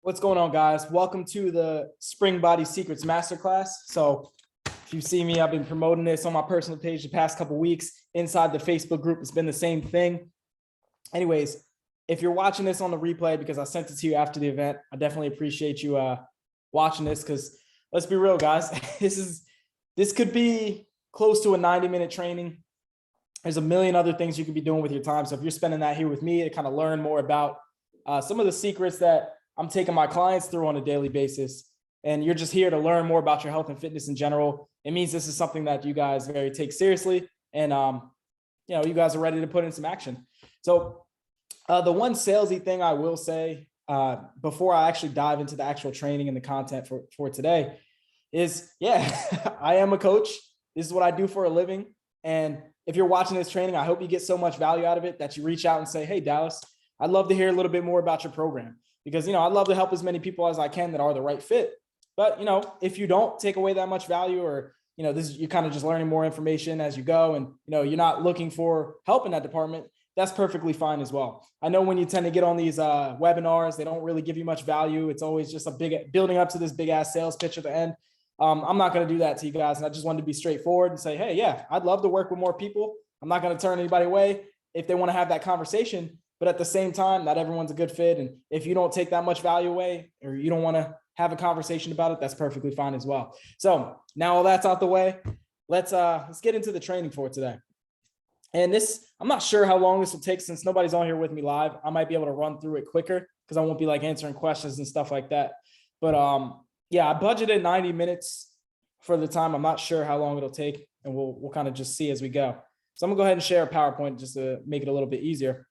What's going on, guys? Welcome to the Spring Body Secrets Masterclass. So if you see me, I've been promoting this on my personal page the past couple of weeks. Inside the Facebook group, it's been the same thing. Anyways, if you're watching this on the replay, because I sent it to you after the event, I definitely appreciate you watching this, because let's be real, guys. This could be close to a 90-minute training. There's a million other things you could be doing with your time. So if you're spending that here with me to kind of learn more about some of the secrets that I'm taking my clients through on a daily basis, and you're just here to learn more about your health and fitness in general, it means this is something that you guys very take seriously, and you guys are ready to put in some action. So the one salesy thing I will say before I actually dive into the actual training and the content for today is, I am a coach. This is what I do for a living. And if you're watching this training, I hope you get so much value out of it that you reach out and say, hey, Dallas, I'd love to hear a little bit more about your program. Because, I'd love to help as many people as I can that are the right fit. But, if you don't take away that much value, or, you're kind of just learning more information as you go, and, you're not looking for help in that department, that's perfectly fine as well. I know when you tend to get on these webinars, they don't really give you much value. It's always just a big building up to this big ass sales pitch at the end. I'm not going to do that to you guys. And I just wanted to be straightforward and say, hey, yeah, I'd love to work with more people. I'm not going to turn anybody away if they want to have that conversation. But at the same time, not everyone's a good fit. And if you don't take that much value away, or you don't want to have a conversation about it, that's perfectly fine as well. So now all that's out the way, let's get into the training for today. And this, I'm not sure how long this will take, since nobody's on here with me live. I might be able to run through it quicker because I won't be answering questions and stuff like that. But I budgeted 90 minutes for the time. I'm not sure how long it'll take, and we'll kind of just see as we go. So I'm gonna go ahead and share a PowerPoint just to make it a little bit easier.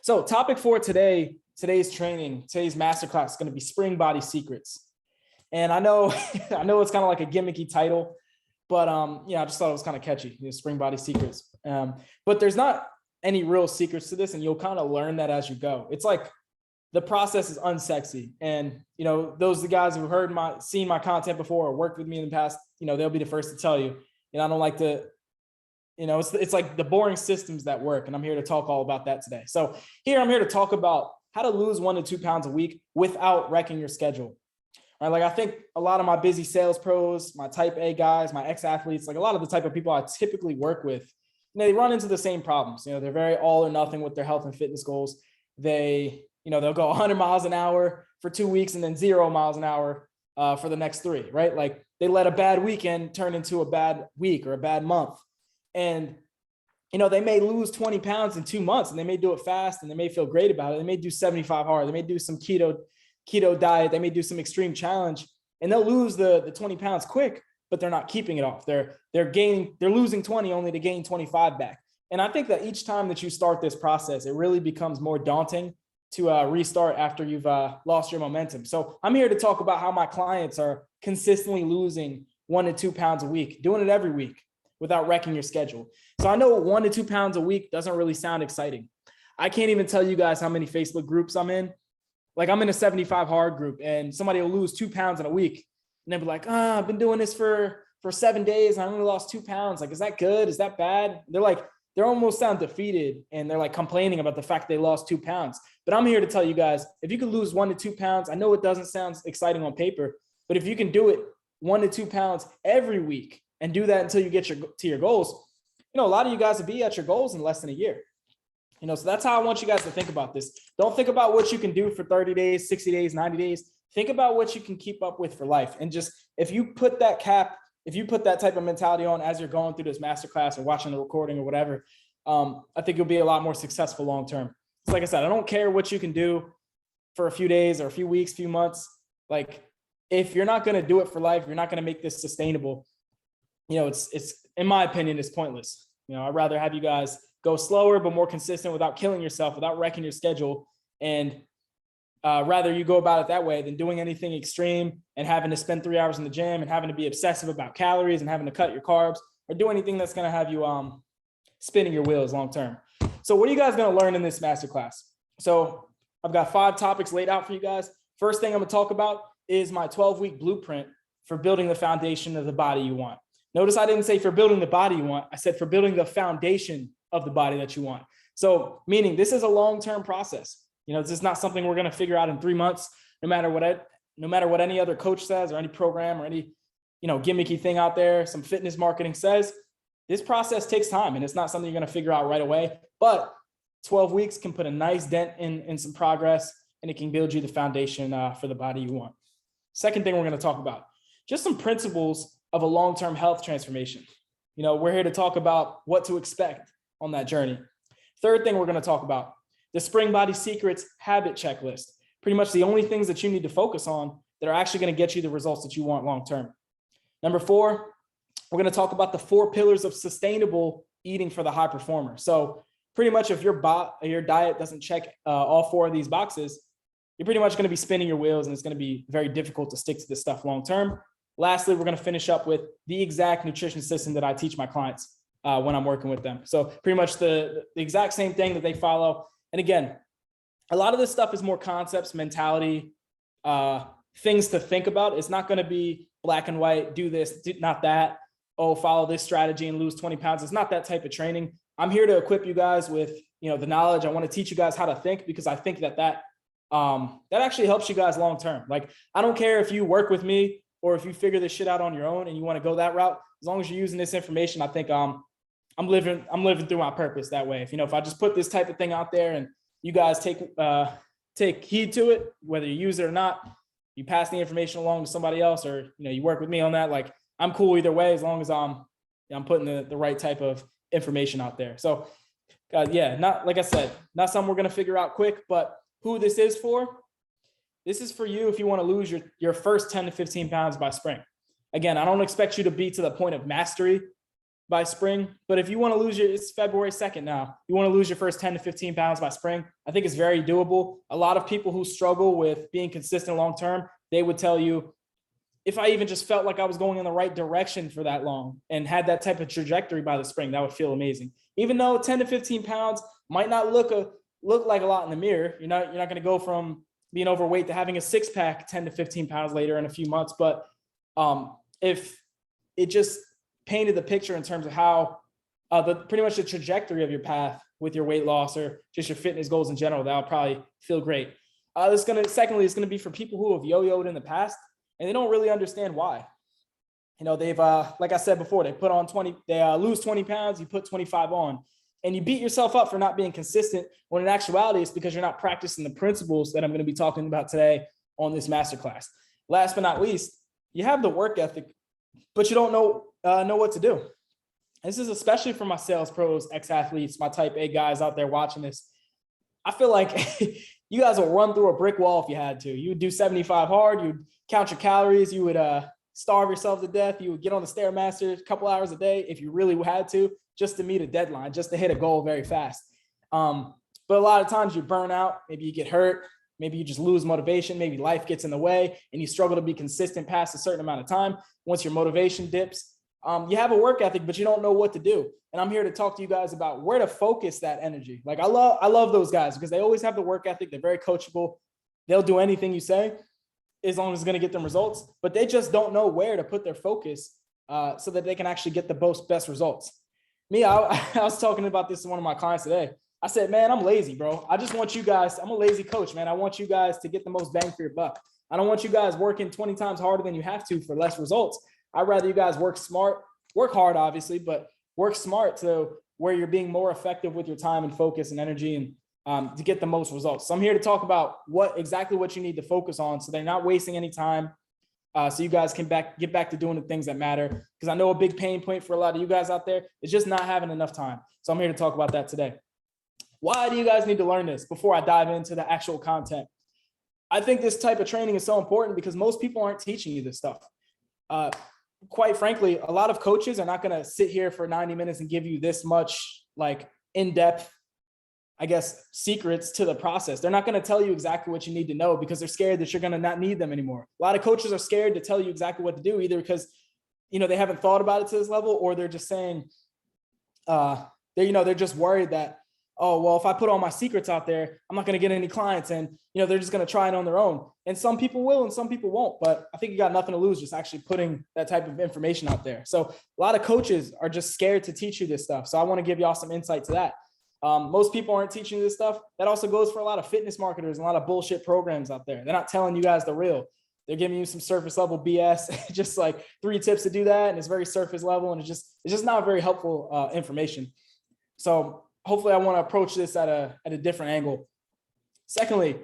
So topic for today's training, today's masterclass is going to be Spring Body Secrets. And I know it's kind of like a gimmicky title, but I just thought it was kind of catchy, Spring Body Secrets. But there's not any real secrets to this, and you'll kind of learn that as you go. It's like the process is unsexy. And, those are the guys who seen my content before or worked with me in the past, they'll be the first to tell you, I don't like to, it's like the boring systems that work. And I'm here to talk all about that today. So here I'm here to talk about how to lose 1 to 2 pounds a week without wrecking your schedule. All right. I think a lot of my busy sales pros, my type A guys, my ex-athletes, a lot of the type of people I typically work with, they run into the same problems. They're very all or nothing with their health and fitness goals. They'll go 100 miles an hour for 2 weeks and then 0 miles an hour for the next 3, right? They let a bad weekend turn into a bad week or a bad month. And, they may lose 20 pounds in 2 months, and they may do it fast, and they may feel great about it. They may do 75 hard. They may do some keto diet. They may do some extreme challenge, and they'll lose the 20 pounds quick, but they're not keeping it off. They're losing 20 only to gain 25 back. And I think that each time that you start this process, it really becomes more daunting to restart after you've lost your momentum. So I'm here to talk about how my clients are consistently losing 1 to 2 pounds a week, doing it every week, without wrecking your schedule. So I know 1 to 2 pounds a week doesn't really sound exciting. I can't even tell you guys how many Facebook groups I'm in. I'm in a 75 hard group, and somebody will lose 2 pounds in a week. And they'll be like, I've been doing this for 7 days, and I only lost 2 pounds. Is that good? Is that bad? They're almost sound defeated, and they're complaining about the fact they lost 2 pounds. But I'm here to tell you guys, if you can lose 1 to 2 pounds, I know it doesn't sound exciting on paper, but if you can do it 1 to 2 pounds every week, and do that until you get to your goals, a lot of you guys will be at your goals in less than a year. So that's how I want you guys to think about this. Don't think about what you can do for 30 days, 60 days, 90 days. Think about what you can keep up with for life. And just, if you put that type of mentality on as you're going through this masterclass or watching the recording or whatever, I think you'll be a lot more successful long-term. So like I said, I don't care what you can do for a few days or a few weeks, few months. If you're not going to do it for life, you're not going to make this sustainable. It's in my opinion, it's pointless. I'd rather have you guys go slower, but more consistent without killing yourself, without wrecking your schedule. And rather you go about it that way than doing anything extreme and having to spend 3 hours in the gym and having to be obsessive about calories and having to cut your carbs, or do anything that's going to have you spinning your wheels long-term. So what are you guys going to learn in this masterclass? So I've got 5 topics laid out for you guys. First thing I'm going to talk about is my 12-week blueprint for building the foundation of the body you want. Notice I didn't say for building the body you want. I said for building the foundation of the body that you want. So meaning this is a long-term process. This is not something we're going to figure out in 3 months. no matter what any other coach says or any program or any, gimmicky thing out there, some fitness marketing says, this process takes time and it's not something you're going to figure out right away, but 12 weeks can put a nice dent in some progress, and it can build you the foundation for the body you want. Second thing we're going to talk about, just some principles of a long-term health transformation. We're here to talk about what to expect on that journey. Third thing we're going to talk about, the Spring Body Secrets habit checklist. Pretty much the only things that you need to focus on that are actually going to get you the results that you want long-term. Number 4, we're going to talk about the 4 pillars of sustainable eating for the high performer. So pretty much if your diet doesn't check all 4 of these boxes, you're pretty much going to be spinning your wheels and it's going to be very difficult to stick to this stuff long-term. Lastly, we're going to finish up with the exact nutrition system that I teach my clients when I'm working with them. So pretty much the exact same thing that they follow. And again, a lot of this stuff is more concepts, mentality, things to think about. It's not going to be black and white, do this, not that. Oh, follow this strategy and lose 20 pounds. It's not that type of training. I'm here to equip you guys with, the knowledge. I want to teach you guys how to think, because I think that actually helps you guys long-term. Like, I don't care if you work with me or if you figure this shit out on your own and you want to go that route. As long as you're using this information, I think I'm living through my purpose that way. If I just put this type of thing out there and you guys take heed to it, whether you use it or not, you pass the information along to somebody else, or you work with me on that, like, I'm cool either way, as long as I'm putting the right type of information out there. So not, like I said, not something we're going to figure out quick, but who this is for you if you want to lose your first 10 to 15 pounds by spring. Again, I don't expect you to be to the point of mastery by spring, but if you want to lose it's February 2nd now, you want to lose your first 10 to 15 pounds by spring, I think it's very doable. A lot of people who struggle with being consistent long-term, they would tell you, if I even just felt like I was going in the right direction for that long and had that type of trajectory by the spring, that would feel amazing. Even though 10 to 15 pounds might not look like a lot in the mirror, you're not going to go from being overweight to having a 6-pack 10 to 15 pounds later in a few months. But if it just painted the picture in terms of how pretty much the trajectory of your path with your weight loss or just your fitness goals in general, that'll probably feel great. Secondly, it's going to be for people who have yo-yoed in the past and they don't really understand why. They've, like I said before, they put on 20, they lose 20 pounds, you put 25 on, and you beat yourself up for not being consistent, when in actuality, it's because you're not practicing the principles that I'm going to be talking about today on this masterclass. Last but not least, you have the work ethic, but you don't know what to do. This is especially for my sales pros, ex-athletes, my type A guys out there watching this. I feel like you guys will run through a brick wall if you had to. You would do 75 hard, you'd count your calories, you would starve yourself to death, you would get on the Stairmaster a couple hours a day if you really had to, just to meet a deadline, just to hit a goal very fast. But a lot of times you burn out, maybe you get hurt, maybe you just lose motivation, maybe life gets in the way and you struggle to be consistent past a certain amount of time. Once your motivation dips, you have a work ethic, but you don't know what to do. And I'm here to talk to you guys about where to focus that energy. Like, I love those guys because they always have the work ethic. They're very coachable. They'll do anything you say as long as it's going to get them results, but they just don't know where to put their focus so that they can actually get the best results. Me, I was talking about this to one of my clients today. I said, man, I'm lazy, bro. I just want you guys, I'm a lazy coach, man. I want you guys to get the most bang for your buck. I don't want you guys working 20 times harder than you have to for less results. I'd rather you guys work smart, work hard, obviously, but work smart to where you're being more effective with your time and focus and energy and to get the most results. So I'm here to talk about exactly what you need to focus on so they're not wasting any time. So you guys can get back to doing the things that matter. Because I know a big pain point for a lot of you guys out there is just not having enough time. So I'm here to talk about that today. Why do you guys need to learn this before I dive into the actual content? I think this type of training is so important because most people aren't teaching you this stuff. Quite frankly, a lot of coaches are not going to sit here for 90 minutes and give you this much like in-depth, I guess, secrets to the process. They're not going to tell you exactly what you need to know because they're scared that you're going to not need them anymore. A lot of coaches are scared to tell you exactly what to do, either because, they haven't thought about it to this level, or they're just saying, they're just worried that, oh, well, if I put all my secrets out there, I'm not going to get any clients and, they're just going to try it on their own. And some people will and some people won't, but I think you got nothing to lose just actually putting that type of information out there. So a lot of coaches are just scared to teach you this stuff. So I want to give y'all some insight to that. Most people aren't teaching you this stuff. That also goes for a lot of fitness marketers and a lot of bullshit programs out there. They're not telling you guys the real. They're giving you some surface level BS, just like 3 tips to do that. And it's very surface level, and it's just not very helpful information. So hopefully I want to approach this at a different angle. Secondly,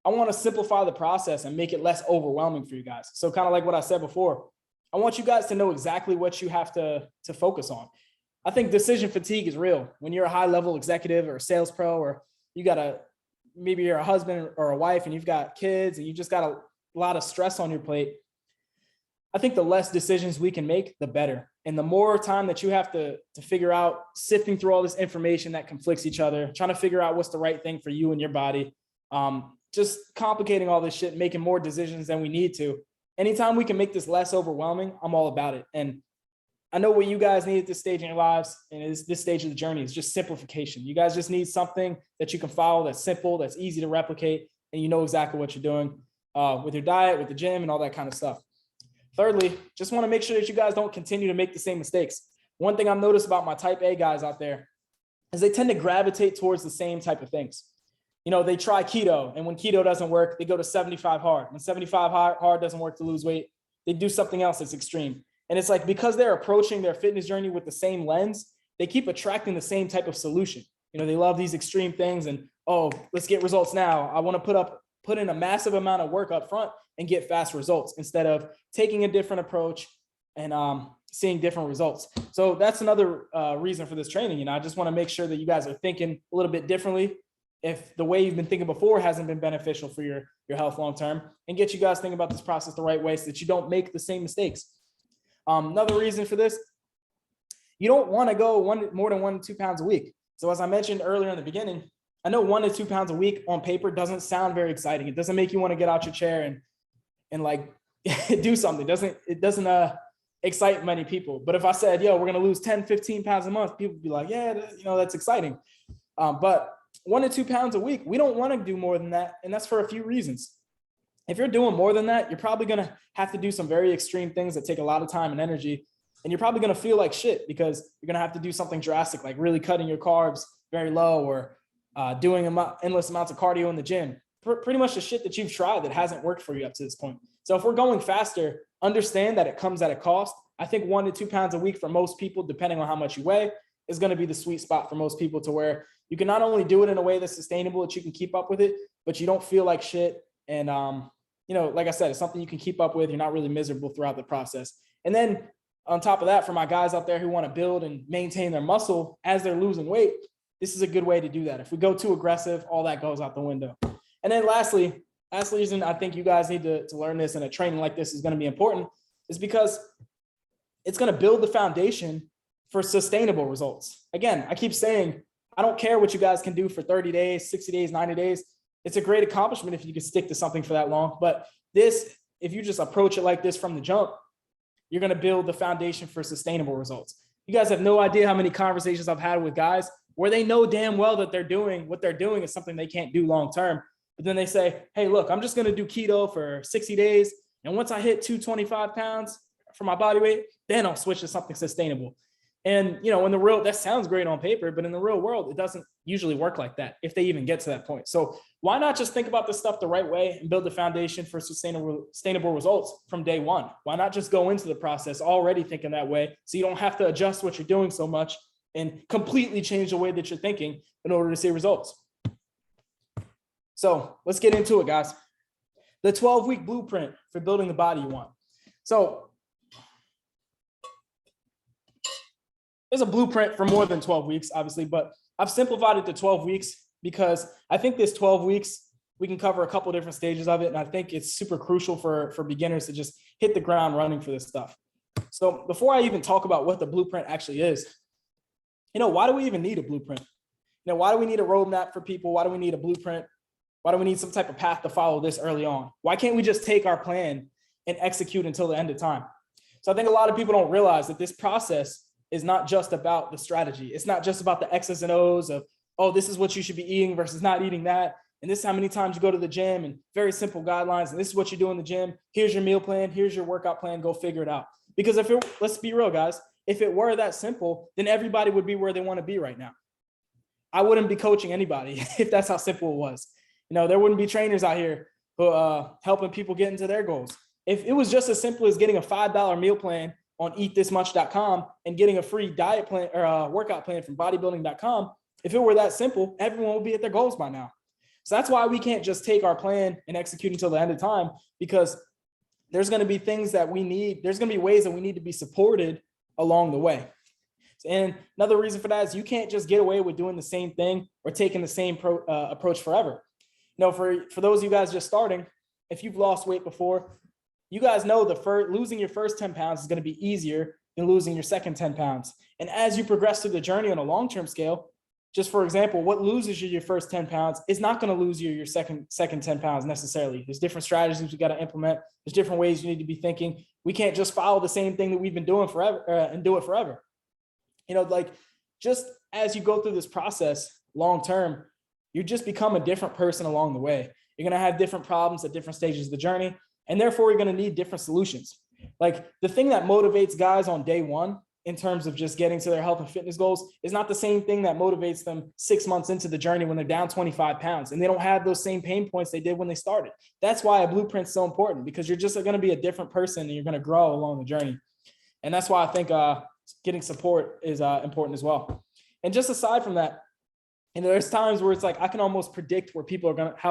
I want to simplify the process and make it less overwhelming for you guys. So kind of like what I said before, I want you guys to know exactly what you have to focus on. I think decision fatigue is real. When you're a high level executive or a sales pro, or maybe you're a husband or a wife and you've got kids and you just got a lot of stress on your plate. I think the less decisions we can make, the better. And the more time that you have to figure out, sifting through all this information that conflicts each other, trying to figure out what's the right thing for you and your body, just complicating all this shit, making more decisions than we need to. Anytime we can make this less overwhelming, I'm all about it. And I know what you guys need at this stage in your lives, and is this stage of the journey, is just simplification. You guys just need something that you can follow, that's simple, that's easy to replicate, and you know exactly what you're doing with your diet, with the gym, and all that kind of stuff. Thirdly, just want to make sure that you guys don't continue to make the same mistakes. One thing I've noticed about my type A guys out there is they tend to gravitate towards the same type of things. You know, they try keto, and when keto doesn't work, they go to 75 hard. When 75 hard doesn't work to lose weight, they do something else that's extreme. And it's like, because they're approaching their fitness journey with the same lens, they keep attracting the same type of solution. You know, they love these extreme things and, oh, let's get results now. I want to put in a massive amount of work up front and get fast results, instead of taking a different approach and seeing different results. So that's another reason for this training. You know, I just want to make sure that you guys are thinking a little bit differently if the way you've been thinking before hasn't been beneficial for your health long-term, and get you guys thinking about this process the right way so that you don't make the same mistakes. Another reason for this, you don't want to go more than 1 to 2 pounds a week. So as I mentioned earlier in the beginning, I know 1 to 2 pounds a week on paper doesn't sound very exciting. It doesn't make you want to get out your chair and like do something. It doesn't excite many people. But if I said, yo, we're going to lose 10, 15 pounds a month, people would be like, yeah, you know, that's exciting. But 1 to 2 pounds a week, we don't want to do more than that. And that's for a few reasons. If you're doing more than that, you're probably going to have to do some very extreme things that take a lot of time and energy. And you're probably going to feel like shit, because you're going to have to do something drastic, like really cutting your carbs very low, or doing endless amounts of cardio in the gym. Pretty much the shit that you've tried that hasn't worked for you up to this point. So if we're going faster, understand that it comes at a cost. I think 1 to 2 pounds a week for most people, depending on how much you weigh, is going to be the sweet spot for most people, to where you can not only do it in a way that's sustainable, that you can keep up with it, but you don't feel like shit. And, you know, like I said, it's something you can keep up with. You're not really miserable throughout the process. And then on top of that, for my guys out there who want to build and maintain their muscle as they're losing weight, this is a good way to do that. If we go too aggressive, all that goes out the window. And then last reason I think you guys need to learn this, and a training like this is going to be important, is because it's going to build the foundation for sustainable results. Again, I keep saying, I don't care what you guys can do for 30 days, 60 days, 90 days. It's a great accomplishment if you can stick to something for that long. But this, if you just approach it like this from the jump, you're going to build the foundation for sustainable results. You guys have no idea how many conversations I've had with guys where they know damn well that what they're doing is something they can't do long-term. But then they say, hey, look, I'm just going to do keto for 60 days. And once I hit 225 pounds for my body weight, then I'll switch to something sustainable. And, you know, that sounds great on paper, but in the real world, it doesn't usually work like that, if they even get to that point. So why not just think about this stuff the right way and build the foundation for sustainable results from day one? Why not just go into the process already thinking that way, so you don't have to adjust what you're doing so much and completely change the way that you're thinking in order to see results? So let's get into it, guys. The 12-week blueprint for building the body you want. So there's a blueprint for more than 12 weeks, obviously, but I've simplified it to 12 weeks because I think this 12 weeks, we can cover a couple different stages of it. And I think it's super crucial for beginners to just hit the ground running for this stuff. So before I even talk about what the blueprint actually is, you know, why do we even need a blueprint? You know, why do we need a roadmap for people? Why do we need a blueprint? Why do we need some type of path to follow this early on? Why can't we just take our plan and execute until the end of time? So I think a lot of people don't realize that this process is not just about the strategy. It's not just about the X's and O's of, oh, this is what you should be eating versus not eating that. And this is how many times you go to the gym, and very simple guidelines. And this is what you do in the gym. Here's your meal plan. Here's your workout plan. Go figure it out. Because let's be real, guys, if it were that simple, then everybody would be where they want to be right now. I wouldn't be coaching anybody if that's how simple it was. There wouldn't be trainers out here who helping people get into their goals. If it was just as simple as getting a $5 meal plan on eatthismuch.com and getting a free diet plan or a workout plan from bodybuilding.com, if it were that simple, everyone would be at their goals by now. So that's why we can't just take our plan and execute until the end of time, because there's going to be things that we need. There's going to be ways that we need to be supported along the way. And another reason for that is you can't just get away with doing the same thing or taking the same approach forever. For those of you guys just starting, if you've lost weight before, you guys know losing your first 10 pounds is going to be easier than losing your second 10 pounds. And as you progress through the journey on a long-term scale, just for example, what loses you your first 10 pounds is not going to lose you your second 10 pounds necessarily. There's different strategies we got to implement. There's different ways you need to be thinking. We can't just follow the same thing that we've been doing forever and do it forever. Just as you go through this process long-term, you just become a different person along the way. You're going to have different problems at different stages of the journey, and therefore you're going to need different solutions. Like the thing that motivates guys on day one in terms of just getting to their health and fitness goals is not the same thing that motivates them 6 months into the journey when they're down 25 pounds and they don't have those same pain points they did when they started. That's why a blueprint is so important, because you're just going to be a different person and you're going to grow along the journey. And that's why I think getting support is important as well. And just aside from that, there's times where it's like I can almost predict how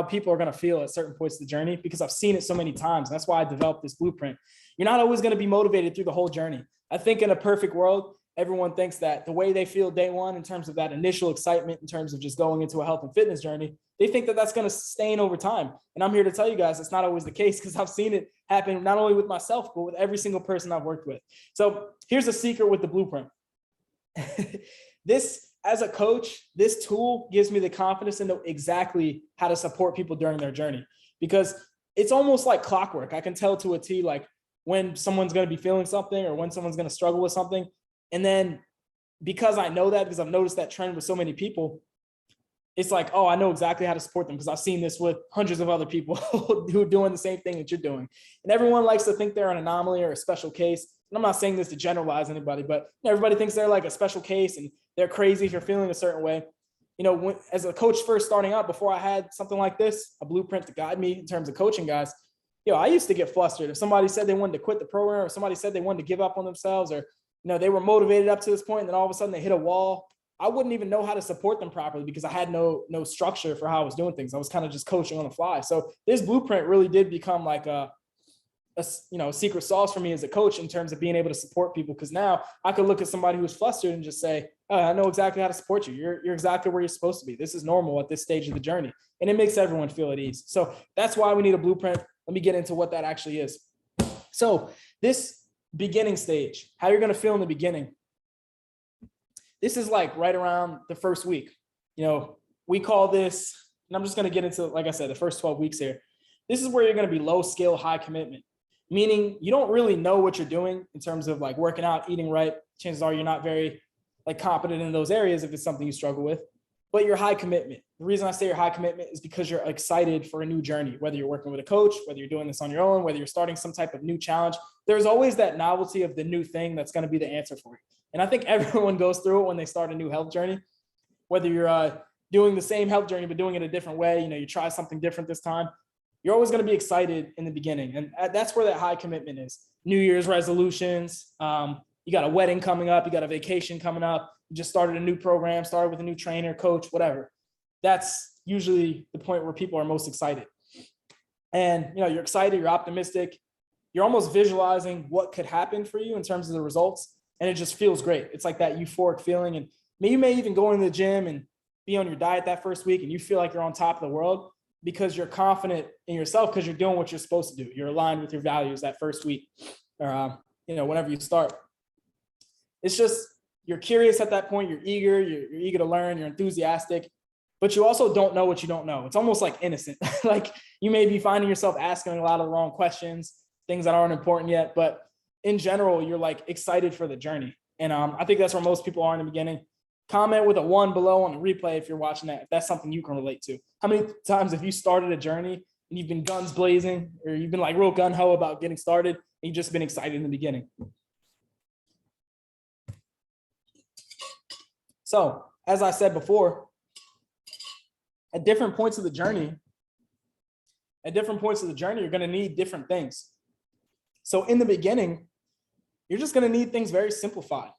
people are going to feel at certain points of the journey, because I've seen it so many times. And that's why I developed this blueprint. You're not always going to be motivated through the whole journey. I think in a perfect world, everyone thinks that the way they feel day one in terms of that initial excitement, in terms of just going into a health and fitness journey, they think that that's going to sustain over time. And I'm here to tell you guys it's not always the case, because I've seen it happen not only with myself, but with every single person I've worked with. So here's a secret with the blueprint. As a coach, this tool gives me the confidence to know exactly how to support people during their journey, because it's almost like clockwork. I can tell to a T, like when someone's going to be feeling something or when someone's going to struggle with something. And then because I know that, because I've noticed that trend with so many people, it's like, oh, I know exactly how to support them because I've seen this with hundreds of other people who are doing the same thing that you're doing. And everyone likes to think they're an anomaly or a special case. And I'm not saying this to generalize anybody, but everybody thinks they're like a special case and they're crazy if you're feeling a certain way. As a coach first starting out, before I had something like this, a blueprint to guide me in terms of coaching guys, I used to get flustered. If somebody said they wanted to quit the program, or somebody said they wanted to give up on themselves, or, they were motivated up to this point, and then all of a sudden they hit a wall, I wouldn't even know how to support them properly because I had no structure for how I was doing things. I was kind of just coaching on the fly. So this blueprint really did become like a secret sauce for me as a coach in terms of being able to support people. Because now I could look at somebody who's flustered and just say, oh, I know exactly how to support you. You're exactly where you're supposed to be. This is normal at this stage of the journey. And it makes everyone feel at ease. So that's why we need a blueprint. Let me get into what that actually is. So this beginning stage, how you're going to feel in the beginning. This is like right around the first week. We call this, and I'm just going to get into, like I said, the first 12 weeks here. This is where you're going to be low skill, high commitment, meaning you don't really know what you're doing in terms of like working out, eating right. Chances are you're not very competent in those areas if it's something you struggle with, but you're high commitment. The reason I say you're high commitment is because you're excited for a new journey, whether you're working with a coach, whether you're doing this on your own, whether you're starting some type of new challenge. There's always that novelty of the new thing that's going to be the answer for you. And I think everyone goes through it when they start a new health journey, whether you're doing the same health journey, but doing it a different way. You try something different this time. You're always going to be excited in the beginning. And that's where that high commitment is. New Year's resolutions. You got a wedding coming up. You got a vacation coming up. You just started a new program, started with a new trainer, coach, whatever. That's usually the point where people are most excited. And, you're excited, you're optimistic. You're almost visualizing what could happen for you in terms of the results. And it just feels great. It's like that euphoric feeling. And you may even go into the gym and be on your diet that first week and you feel like you're on top of the world because you're confident in yourself because you're doing what you're supposed to do. You're aligned with your values that first week or, whenever you start. It's just, you're curious at that point. You're eager to learn. You're enthusiastic, but you also don't know what you don't know. It's almost like innocent. Like you may be finding yourself asking a lot of the wrong questions, things that aren't important yet, but in general, you're excited for the journey. And I think that's where most people are in the beginning. Comment with a 1 below on the replay if you're watching that, if that's something you can relate to. How many times have you started a journey and you've been guns blazing, or you've been real gung-ho about getting started and you've just been excited in the beginning? So as I said before, at different points of the journey, you're going to need different things. So in the beginning, you're just going to need things very simplified.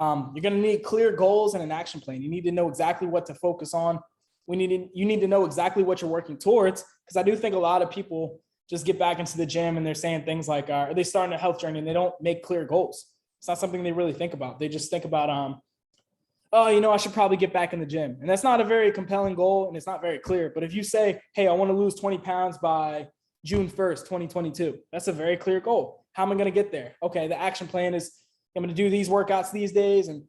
You're going to need clear goals and an action plan. You need to know exactly what to focus on. You need to know exactly what you're working towards, because I do think a lot of people just get back into the gym and they're saying things like, are they starting a health journey and they don't make clear goals? It's not something they really think about. They just think about, oh, I should probably get back in the gym. And that's not a very compelling goal and it's not very clear. But if you say, hey, I want to lose 20 pounds by June 1st, 2022, that's a very clear goal. How am I going to get there? Okay, the action plan is I'm going to do these workouts these days. And,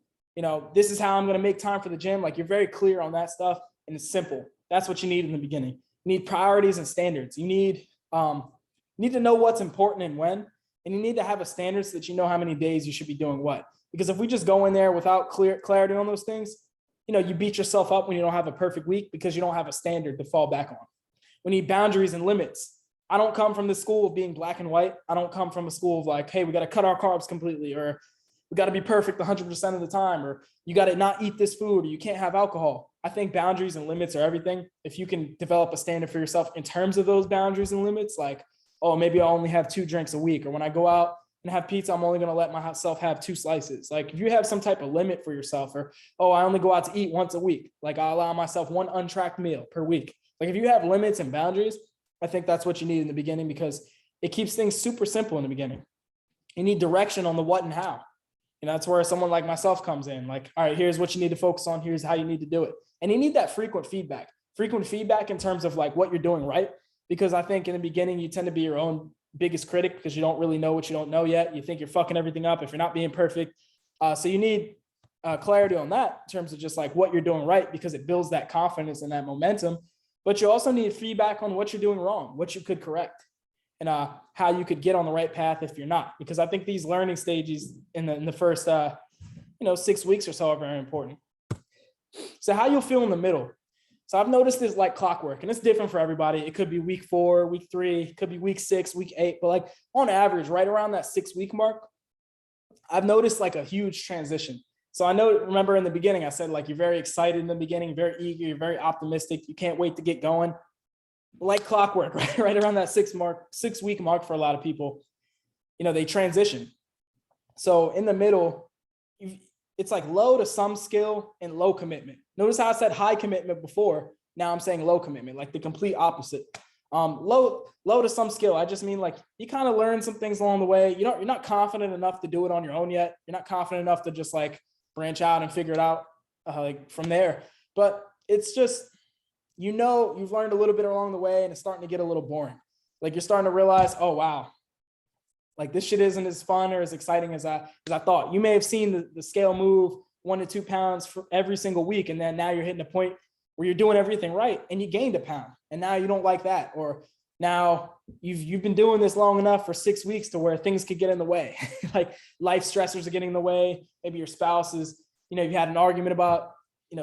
this is how I'm going to make time for the gym. Like, you're very clear on that stuff and it's simple. That's what you need in the beginning. You need priorities and standards. You need to know what's important and when, and you need to have a standard so that you know how many days you should be doing what. Because if we just go in there without clarity on those things, you beat yourself up when you don't have a perfect week because you don't have a standard to fall back on. We need boundaries and limits. I don't come from the school of being black and white. I don't come from a school of like, hey, we got to cut our carbs completely, or we got to be perfect 100% of the time, or you got to not eat this food, or you can't have alcohol. I think boundaries and limits are everything. If you can develop a standard for yourself in terms of those boundaries and limits, like, oh, maybe I'll only have 2 drinks a week, or when I go out and have pizza, I'm only going to let myself have 2 slices. Like, if you have some type of limit for yourself, or, oh, I only go out to eat once a week. Like, I allow myself 1 untracked meal per week. Like, if you have limits and boundaries, I think that's what you need in the beginning, because it keeps things super simple in the beginning. You need direction on the what and how. That's where someone like myself comes in. Like, all right, here's what you need to focus on. Here's how you need to do it. And you need that frequent feedback in terms of like what you're doing right. Because I think in the beginning, you tend to be your own biggest critic because you don't really know what you don't know yet. You think you're fucking everything up if you're not being perfect. So you need clarity on that in terms of just like what you're doing right, because it builds that confidence and that momentum. But you also need feedback on what you're doing wrong, what you could correct, and how you could get on the right path if you're not. Because I think these learning stages in the first 6 weeks or so are very important. So how you'll feel in the middle. So I've noticed this like clockwork, and it's different for everybody. It could be week 4, week 3, it could be week 6, week 8, but like on average, right around that 6-week mark, I've noticed like a huge transition. So remember in the beginning, I said like you're very excited in the beginning, very eager, you're very optimistic, you can't wait to get going. Like clockwork, right around that 6-week mark for a lot of people, they transition. So in the middle, it's like low to some skill and low commitment. Notice how I said high commitment before. Now I'm saying low commitment, like the complete opposite. Low to some skill. I just mean like you kind of learn some things along the way. You're not confident enough to do it on your own yet. You're not confident enough to just like branch out and figure it out like from there. But it's just, you've learned a little bit along the way and it's starting to get a little boring. Like you're starting to realize, oh, wow, like this shit isn't as fun or as exciting as I thought. You may have seen the scale move 1 to 2 pounds for every single week. And then now you're hitting a point where you're doing everything right and you gained a pound and now you don't like that. Or now you've been doing this long enough for 6 weeks to where things could get in the way. Like life stressors are getting in the way. Maybe your spouse is, you've had an argument about,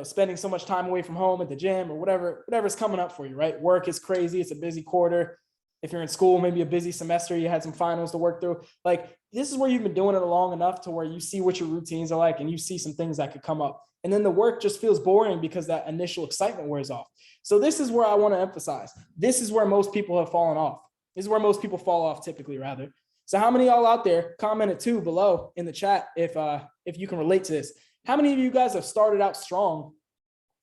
spending so much time away from home at the gym or whatever's coming up for you, right? Work is crazy. It's a busy quarter. If you're in school, maybe a busy semester, you had some finals to work through. Like this is where you've been doing it long enough to where you see what your routines are like and you see some things that could come up. And then the work just feels boring because that initial excitement wears off. So this is where I want to emphasize. This is where most people have fallen off. This is where most people fall off typically, rather. So how many of y'all out there, comment it too below in the chat if you can relate to this. How many of you guys have started out strong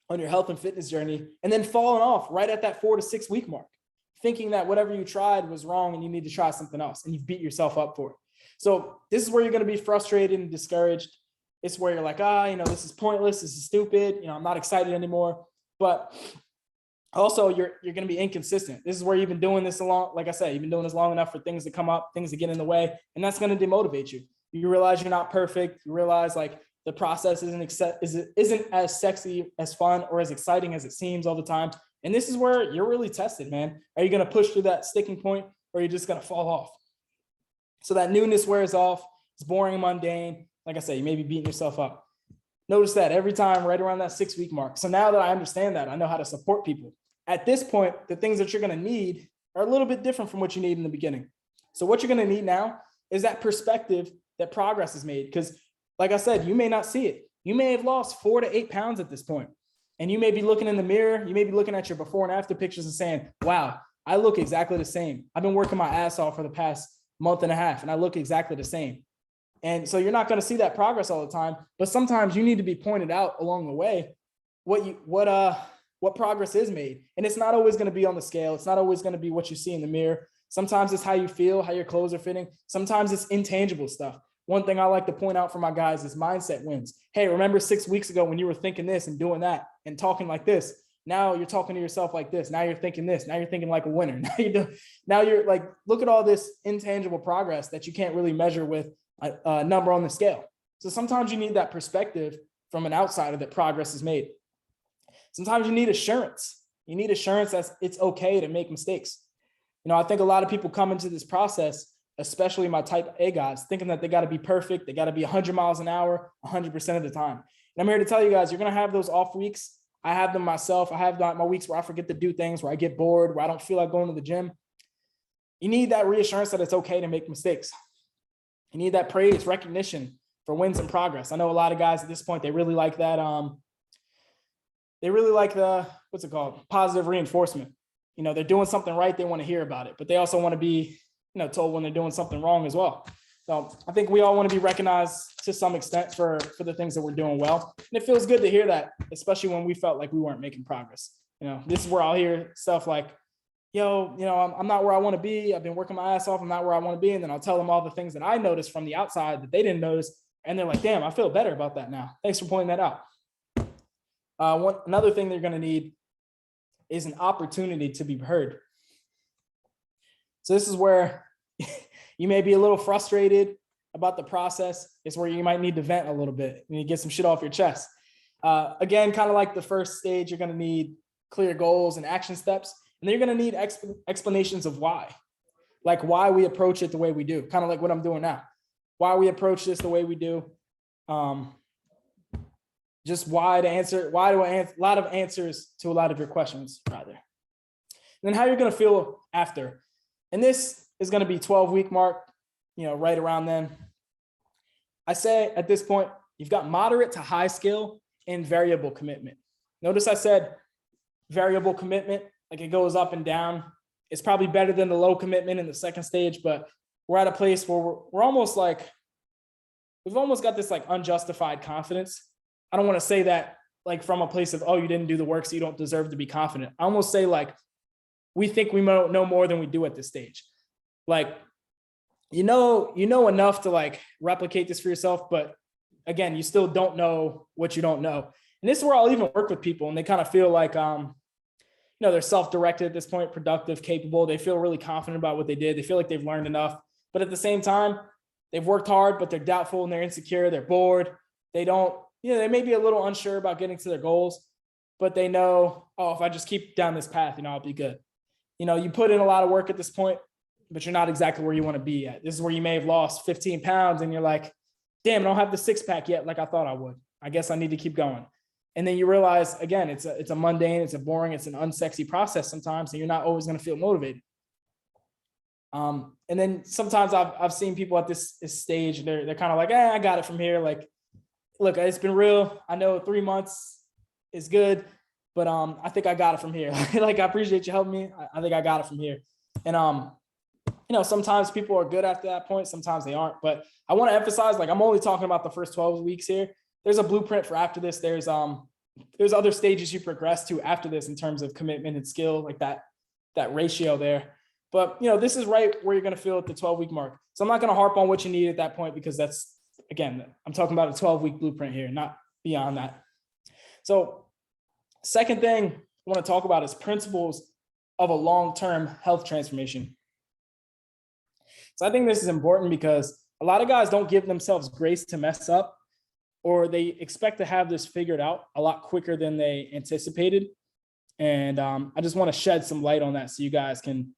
on your health and fitness journey and then fallen off right at that 4 to 6 week mark, thinking that whatever you tried was wrong and you need to try something else and you've beat yourself up for it? So this is where you're going to be frustrated and discouraged. It's where you're like, this is pointless. This is stupid. I'm not excited anymore. But also you're going to be inconsistent. This is where you've been doing this like I said, you've been doing this long enough for things to come up, things to get in the way, and that's going to demotivate you. You realize you're not perfect. You realize like the process isn't as sexy, as fun, or as exciting as it seems all the time. And this is where you're really tested, man. Are you going to push through that sticking point, or are you just going to fall off? So that newness wears off. It's boring and mundane. Like I say, you may be beating yourself up. Notice that every time right around that 6 week mark. So now that I understand that, I know how to support people. At this point, the things that you're going to need are a little bit different from what you need in the beginning. So what you're going to need now is that perspective that progress is made. Because like I said, you may not see it. You may have lost 4 to 8 pounds at this point. And you may be looking in the mirror, you may be looking at your before and after pictures and saying, wow, I look exactly the same. I've been working my ass off for the past month and a half and I look exactly the same. And so you're not going to see that progress all the time, but sometimes you need to be pointed out along the way what progress is made. And it's not always going to be on the scale. It's not always going to be what you see in the mirror. Sometimes it's how you feel, how your clothes are fitting. Sometimes it's intangible stuff. One thing I like to point out for my guys is mindset wins. Hey, remember 6 weeks ago when you were thinking this and doing that and talking like this? Now you're talking to yourself like this. Now you're thinking this. Now you're thinking like a winner. Now you're like, look at all this intangible progress that you can't really measure with a number on the scale. So sometimes you need that perspective from an outsider that progress is made. Sometimes you need assurance. You need assurance that it's okay to make mistakes. I think a lot of people come into this process, especially my type A guys, thinking that they got to be perfect. They got to be 100 miles an hour, 100% of the time. And I'm here to tell you guys, you're going to have those off weeks. I have them myself. I have my weeks where I forget to do things, where I get bored, where I don't feel like going to the gym. You need that reassurance that it's okay to make mistakes. You need that praise, recognition for wins and progress. I know a lot of guys at this point, they really like that. They really like the, what's it called? Positive reinforcement. They're doing something right. They want to hear about it, but they also want to be, told when they're doing something wrong as well. So I think we all want to be recognized to some extent for the things that we're doing well. And it feels good to hear that, especially when we felt like we weren't making progress. This is where I'll hear stuff like, I'm not where I want to be. I've been working my ass off. I'm not where I want to be. And then I'll tell them all the things that I noticed from the outside that they didn't notice. And they're like, damn, I feel better about that now. Thanks for pointing that out. Another thing they're going to need is an opportunity to be heard. So this is where you may be a little frustrated about the process. It's where you might need to vent a little bit and you get some shit off your chest. Again, kind of like the first stage, you're going to need clear goals and action steps. And then you're going to need explanations of why, like why we approach it the way we do, kind of like what I'm doing now, why we approach this the way we do. Just why do I answer a lot of answers to a lot of your questions rather. And then how you're going to feel after. And this is going to be 12-week mark, right around then. I say at this point, you've got moderate to high skill and variable commitment. Notice I said variable commitment, like it goes up and down. It's probably better than the low commitment in the second stage, but we're at a place where we're almost like, we've almost got this like unjustified confidence. I don't want to say that like from a place of, oh, you didn't do the work, so you don't deserve to be confident. I almost say like, we think we know more than we do at this stage. Like, you know enough to like replicate this for yourself, but again, you still don't know what you don't know. And this is where I'll even work with people and they kind of feel like, they're self-directed at this point, productive, capable. They feel really confident about what they did. They feel like they've learned enough, but at the same time, they've worked hard, but they're doubtful and they're insecure. They're bored. They don't, they may be a little unsure about getting to their goals, but they know, oh, if I just keep down this path, I'll be good. You put in a lot of work at this point, but you're not exactly where you want to be at. This is where you may have lost 15 pounds and you're like, damn, I don't have the six pack yet like I thought I would. I guess I need to keep going. And then you realize, again, it's a mundane, it's a boring, it's an unsexy process sometimes, and you're not always going to feel motivated. And then sometimes I've seen people at this stage, they're kind of like, I got it from here. Like, look, it's been real. I know 3 months is good, but I think I got it from here. Like, I appreciate you helping me. I think I got it from here. And sometimes people are good after that point. Sometimes they aren't. But I want to emphasize, like, I'm only talking about the first 12 weeks here. There's a blueprint for after this. There's other stages you progress to after this in terms of commitment and skill, like that ratio there. But, this is right where you're going to feel at the 12-week mark. So I'm not going to harp on what you need at that point, because that's, again, I'm talking about a 12-week blueprint here, not beyond that. So second thing I want to talk about is principles of a long-term health transformation. So I think this is important because a lot of guys don't give themselves grace to mess up, or they expect to have this figured out a lot quicker than they anticipated. And I just want to shed some light on that so you guys can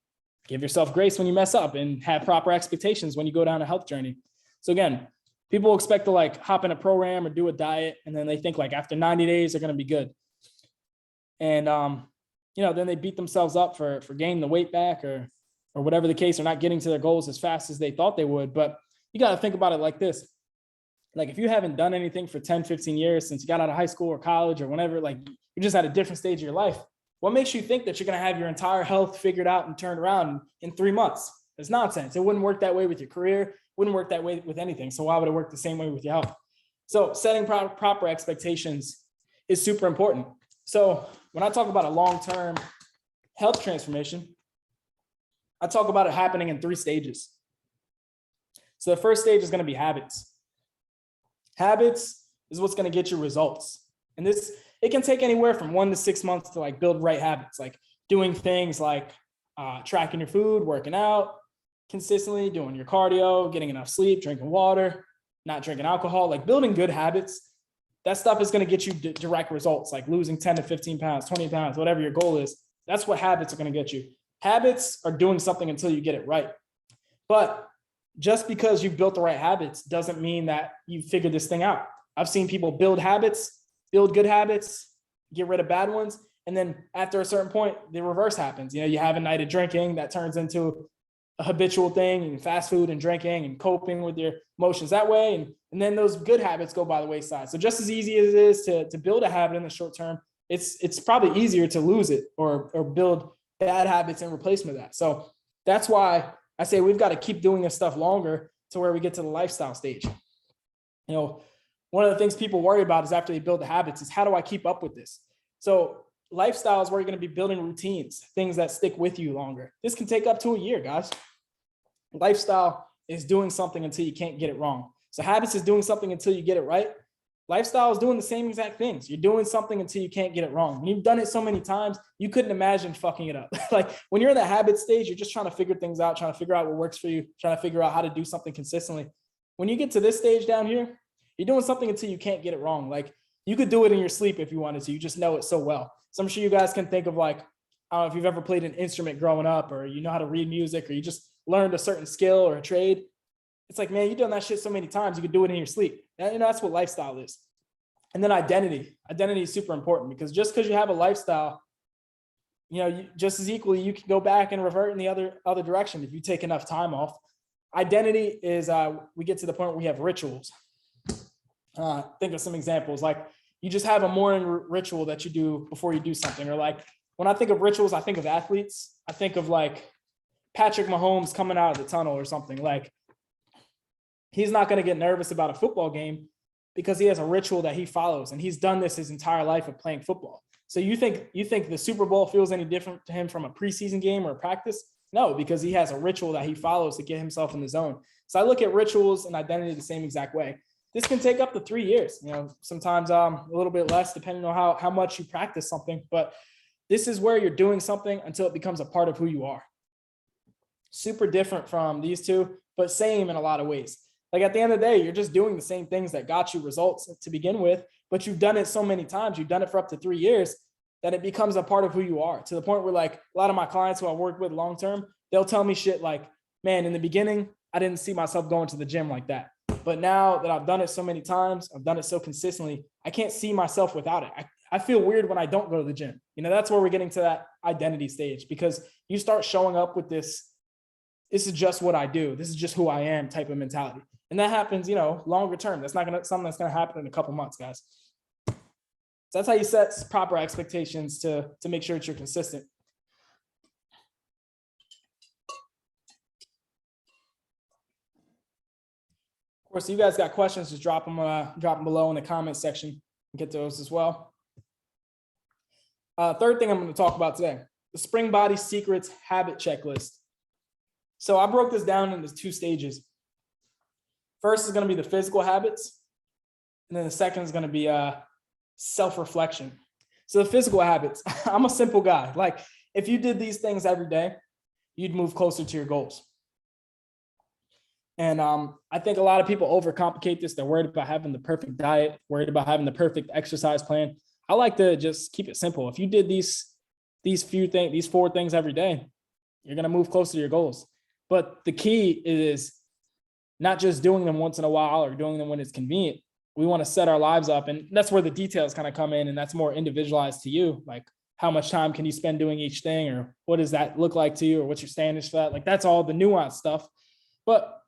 give yourself grace when you mess up and have proper expectations when you go down a health journey. So again, people expect to like hop in a program or do a diet, and then they think like after 90 days, they're going to be good. And, then they beat themselves up for gaining the weight back or whatever the case, or not getting to their goals as fast as they thought they would. But you got to think about it like this. Like if you haven't done anything for 10, 15 years since you got out of high school or college or whenever, like you're just at a different stage of your life. What makes you think that you're going to have your entire health figured out and turned around in 3 months? It's nonsense. It wouldn't work that way with your career. Wouldn't work that way with anything. So why would it work the same way with your health? So setting proper expectations is super important. So when I talk about a long-term health transformation, I talk about it happening in 3 stages. So the first stage is going to be habits. Habits is what's going to get you results. And this, it can take anywhere from 1 to 6 months to like build right habits, like doing things like tracking your food, working out consistently, doing your cardio, getting enough sleep, drinking water, not drinking alcohol, like building good habits. That stuff is going to get you direct results, like losing 10 to 15 pounds, 20 pounds, whatever your goal is. That's what habits are going to get you. Habits are doing something until you get it right. But just because you've built the right habits doesn't mean that you figured this thing out. I've seen people build habits, build good habits, get rid of bad ones. And then after a certain point, the reverse happens. You know, you have a night of drinking that turns into a habitual thing, and fast food and drinking and coping with your emotions that way. And then those good habits go by the wayside. So just as easy as it is to build a habit in the short term, it's probably easier to lose it or build bad habits in replacement of that. So that's why I say we've got to keep doing this stuff longer to where we get to the lifestyle stage. You know, one of the things people worry about is after they build the habits is how do I keep up with this? So lifestyle is where you're going to be building routines, things that stick with you longer. This can take up to a year, guys. Lifestyle is doing something until you can't get it wrong. So habits is doing something until you get it right. Lifestyle is doing the same exact things. You're doing something until you can't get it wrong. When you've done it so many times, you couldn't imagine fucking it up. Like when you're in that habit stage, you're just trying to figure things out, trying to figure out what works for you, trying to figure out how to do something consistently. When you get to this stage down here, you're doing something until you can't get it wrong. Like you could do it in your sleep if you wanted to. You just know it so well. So I'm sure you guys can think of like, I don't know if you've ever played an instrument growing up, or you know how to read music, or you just learned a certain skill or a trade. It's like, man, you've done that shit so many times, you could do it in your sleep. And, you know, that's what lifestyle is. And then identity. Identity is super important because just because you have a lifestyle, you know, just as equally, you can go back and revert in the other direction if you take enough time off. Identity is, we get to the point where we have rituals. Think of some examples. Like you just have a morning ritual that you do before you do something. Or like when I think of rituals, I think of athletes. I think of like Patrick Mahomes coming out of the tunnel or something. Like he's not going to get nervous about a football game because he has a ritual that he follows, and he's done this his entire life of playing football. So you think the Super Bowl feels any different to him from a preseason game or a practice? No, because he has a ritual that he follows to get himself in the zone. So I look at rituals and identity the same exact way. This can take up to 3 years, you know, sometimes a little bit less depending on how much you practice something, but this is where you're doing something until it becomes a part of who you are. Super different from these two, but same in a lot of ways. Like at the end of the day, you're just doing the same things that got you results to begin with, but you've done it so many times, you've done it for up to 3 years that it becomes a part of who you are, to the point where like a lot of my clients who I work with long-term, they'll tell me shit like, man, in the beginning, I didn't see myself going to the gym like that. But now that I've done it so many times, I've done it so consistently, I can't see myself without it. I feel weird when I don't go to the gym. You know, that's where we're getting to that identity stage, because you start showing up with this is just what I do. This is just who I am type of mentality. And that happens, you know, longer term. That's not something that's going to happen in a couple months, guys. So that's how you set proper expectations to make sure that you're consistent. Of course, if you guys got questions, just drop them below in the comment section and get those as well. Third thing I'm going to talk about today, the Spring Body Secrets Habit Checklist. So I broke this down into 2 stages. First is going to be the physical habits, and then the second is going to be self-reflection. So the physical habits, I'm a simple guy. Like if you did these things every day, you'd move closer to your goals. And I think a lot of people overcomplicate this. They're worried about having the perfect diet, worried about having the perfect exercise plan. I like to just keep it simple. If you did these 4 things every day, you're going to move closer to your goals. But the key is not just doing them once in a while or doing them when it's convenient. We want to set our lives up, and that's where the details kind of come in, and that's more individualized to you. Like how much time can you spend doing each thing, or what does that look like to you, or what's your standards for that? Like that's all the nuanced stuff. But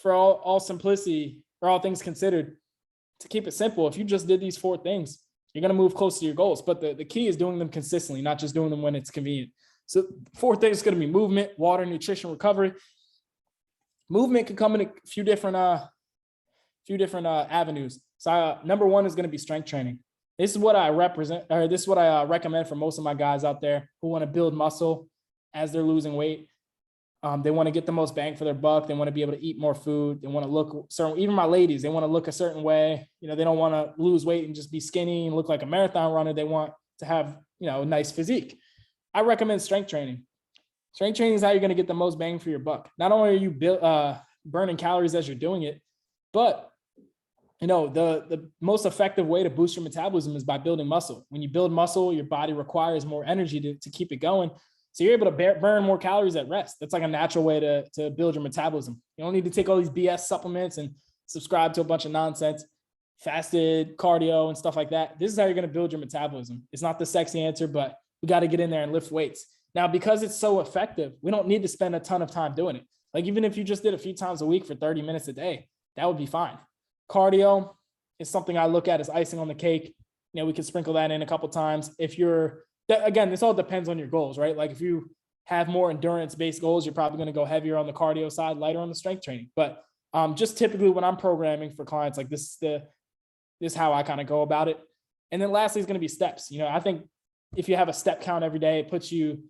for all simplicity, for all things considered, to keep it simple, if you just did these 4 things, you're going to move close to your goals. But the key is doing them consistently, not just doing them when it's convenient. So 4 things is going to be movement, water, nutrition, recovery. Movement can come in a few different avenues. So number 1 is going to be strength training. This is what I recommend for most of my guys out there who want to build muscle as they're losing weight. They want to get the most bang for their buck. They want to be able to eat more food. They want to look certain, even my ladies, they want to look a certain way. You know, they don't want to lose weight and just be skinny and look like a marathon runner. They want to have, you know, a nice physique. I recommend strength training. Strength training is how you're going to get the most bang for your buck. Not only are you burning calories as you're doing it, but you know, the most effective way to boost your metabolism is by building muscle. When you build muscle, your body requires more energy to keep it going. So you're able to burn more calories at rest. That's like a natural way to build your metabolism. You don't need to take all these BS supplements and subscribe to a bunch of nonsense, fasted cardio and stuff like that. This is how you're going to build your metabolism. It's not the sexy answer, but we got to get in there and lift weights. Now, because it's so effective, we don't need to spend a ton of time doing it. Like even if you just did a few times a week for 30 minutes a day, that would be fine. Cardio is something I look at as icing on the cake. You know, we could sprinkle that in a couple times. If you're, again, this all depends on your goals, right? Like if you have more endurance-based goals, you're probably going to go heavier on the cardio side, lighter on the strength training. But just typically when I'm programming for clients, like this is how I kind of go about it. And then lastly is going to be steps. You know, I think if you have a step count every day, it puts you,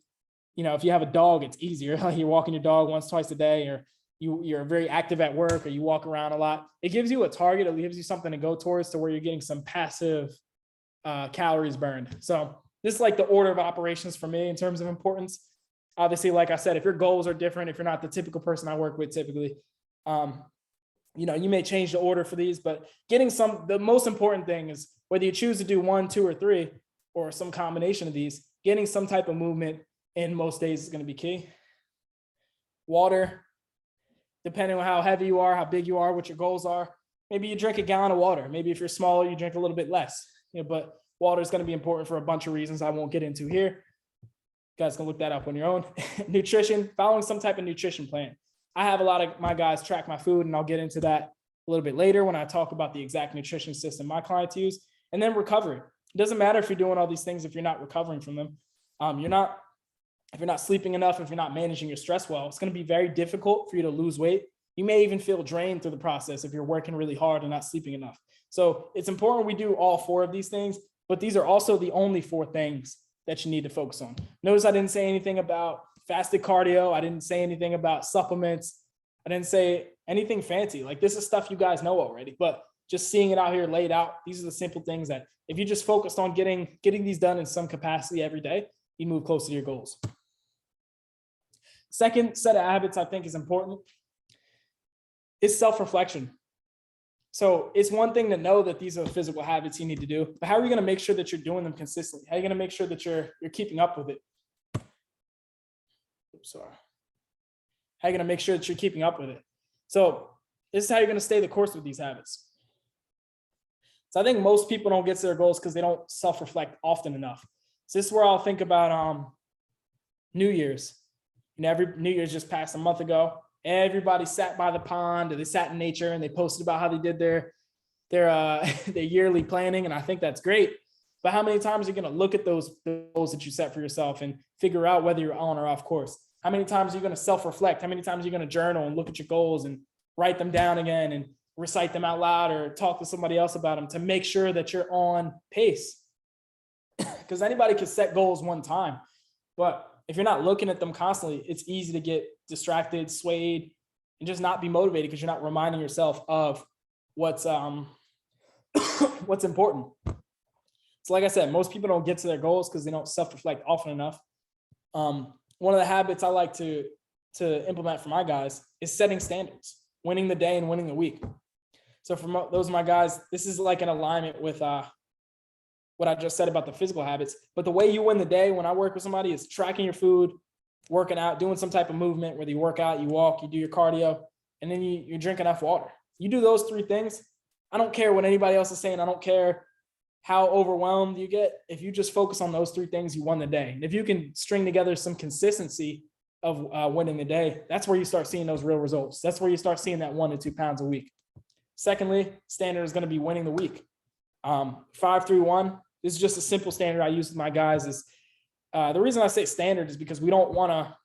you know, if you have a dog, it's easier. Like you're walking your dog once, twice a day, or you're very active at work, or you walk around a lot. It gives you a target. It gives you something to go towards to where you're getting some passive calories burned. So this is like the order of operations for me in terms of importance. Obviously, like I said, if your goals are different, if you're not the typical person I work with typically, you know, you may change the order for these, but getting the most important thing is whether you choose to do 1, 2, or 3, or some combination of these, getting some type of movement in most days is going to be key. Water, depending on how heavy you are, how big you are, what your goals are, maybe you drink a gallon of water. Maybe if you're smaller, you drink a little bit less, you know, but water is going to be important for a bunch of reasons I won't get into here. You guys can look that up on your own. Nutrition, following some type of nutrition plan. I have a lot of my guys track my food, and I'll get into that a little bit later when I talk about the exact nutrition system my clients use. And then recovery. It doesn't matter if you're doing all these things if you're not recovering from them. If you're not sleeping enough, if you're not managing your stress well, it's going to be very difficult for you to lose weight. You may even feel drained through the process if you're working really hard and not sleeping enough. So it's important we do all 4 of these things, but these are also the only 4 things that you need to focus on. Notice I didn't say anything about fasted cardio. I didn't say anything about supplements. I didn't say anything fancy. Like this is stuff you guys know already, but just seeing it out here laid out, these are the simple things that if you just focused on getting these done in some capacity every day, you move closer to your goals. Second set of habits I think is important is self-reflection. So it's one thing to know that these are the physical habits you need to do, but how are you going to make sure that you're doing them consistently? How are you going to make sure that you're keeping up with it? Oops, sorry. How are you going to make sure that you're keeping up with it? So this is how you're going to stay the course with these habits. So I think most people don't get to their goals because they don't self-reflect often enough. So this is where I'll think about New Year's. You know, every New Year's just passed a month ago. Everybody sat by the pond, or they sat in nature, and they posted about how they did their yearly planning, and I think that's great. But how many times are you going to look at those goals that you set for yourself and figure out whether you're on or off course? How many times are you going to self-reflect? How many times are you going to journal and look at your goals and write them down again and recite them out loud or talk to somebody else about them to make sure that you're on pace? Because anybody can set goals one time, but if you're not looking at them constantly, it's easy to get distracted, swayed, and just not be motivated because you're not reminding yourself of what's important. So like I said, most people don't get to their goals because they don't self-reflect often enough. One of the habits I like to implement for my guys is setting standards, winning the day and winning the week. So for those of my guys, this is like an alignment with what I just said about the physical habits, but the way you win the day when I work with somebody is tracking your food, working out, doing some type of movement, whether you work out, you walk, you do your cardio, and then you drink enough water. You do those 3 things. I don't care what anybody else is saying. I don't care how overwhelmed you get. If you just focus on those 3 things, you won the day. And if you can string together some consistency of winning the day, that's where you start seeing those real results. That's where you start seeing that 1 to 2 pounds a week. Secondly, standard is going to be winning the week. 5-3-1. This is just a simple standard I use with my guys. Is the reason I say standard is because we don't want to,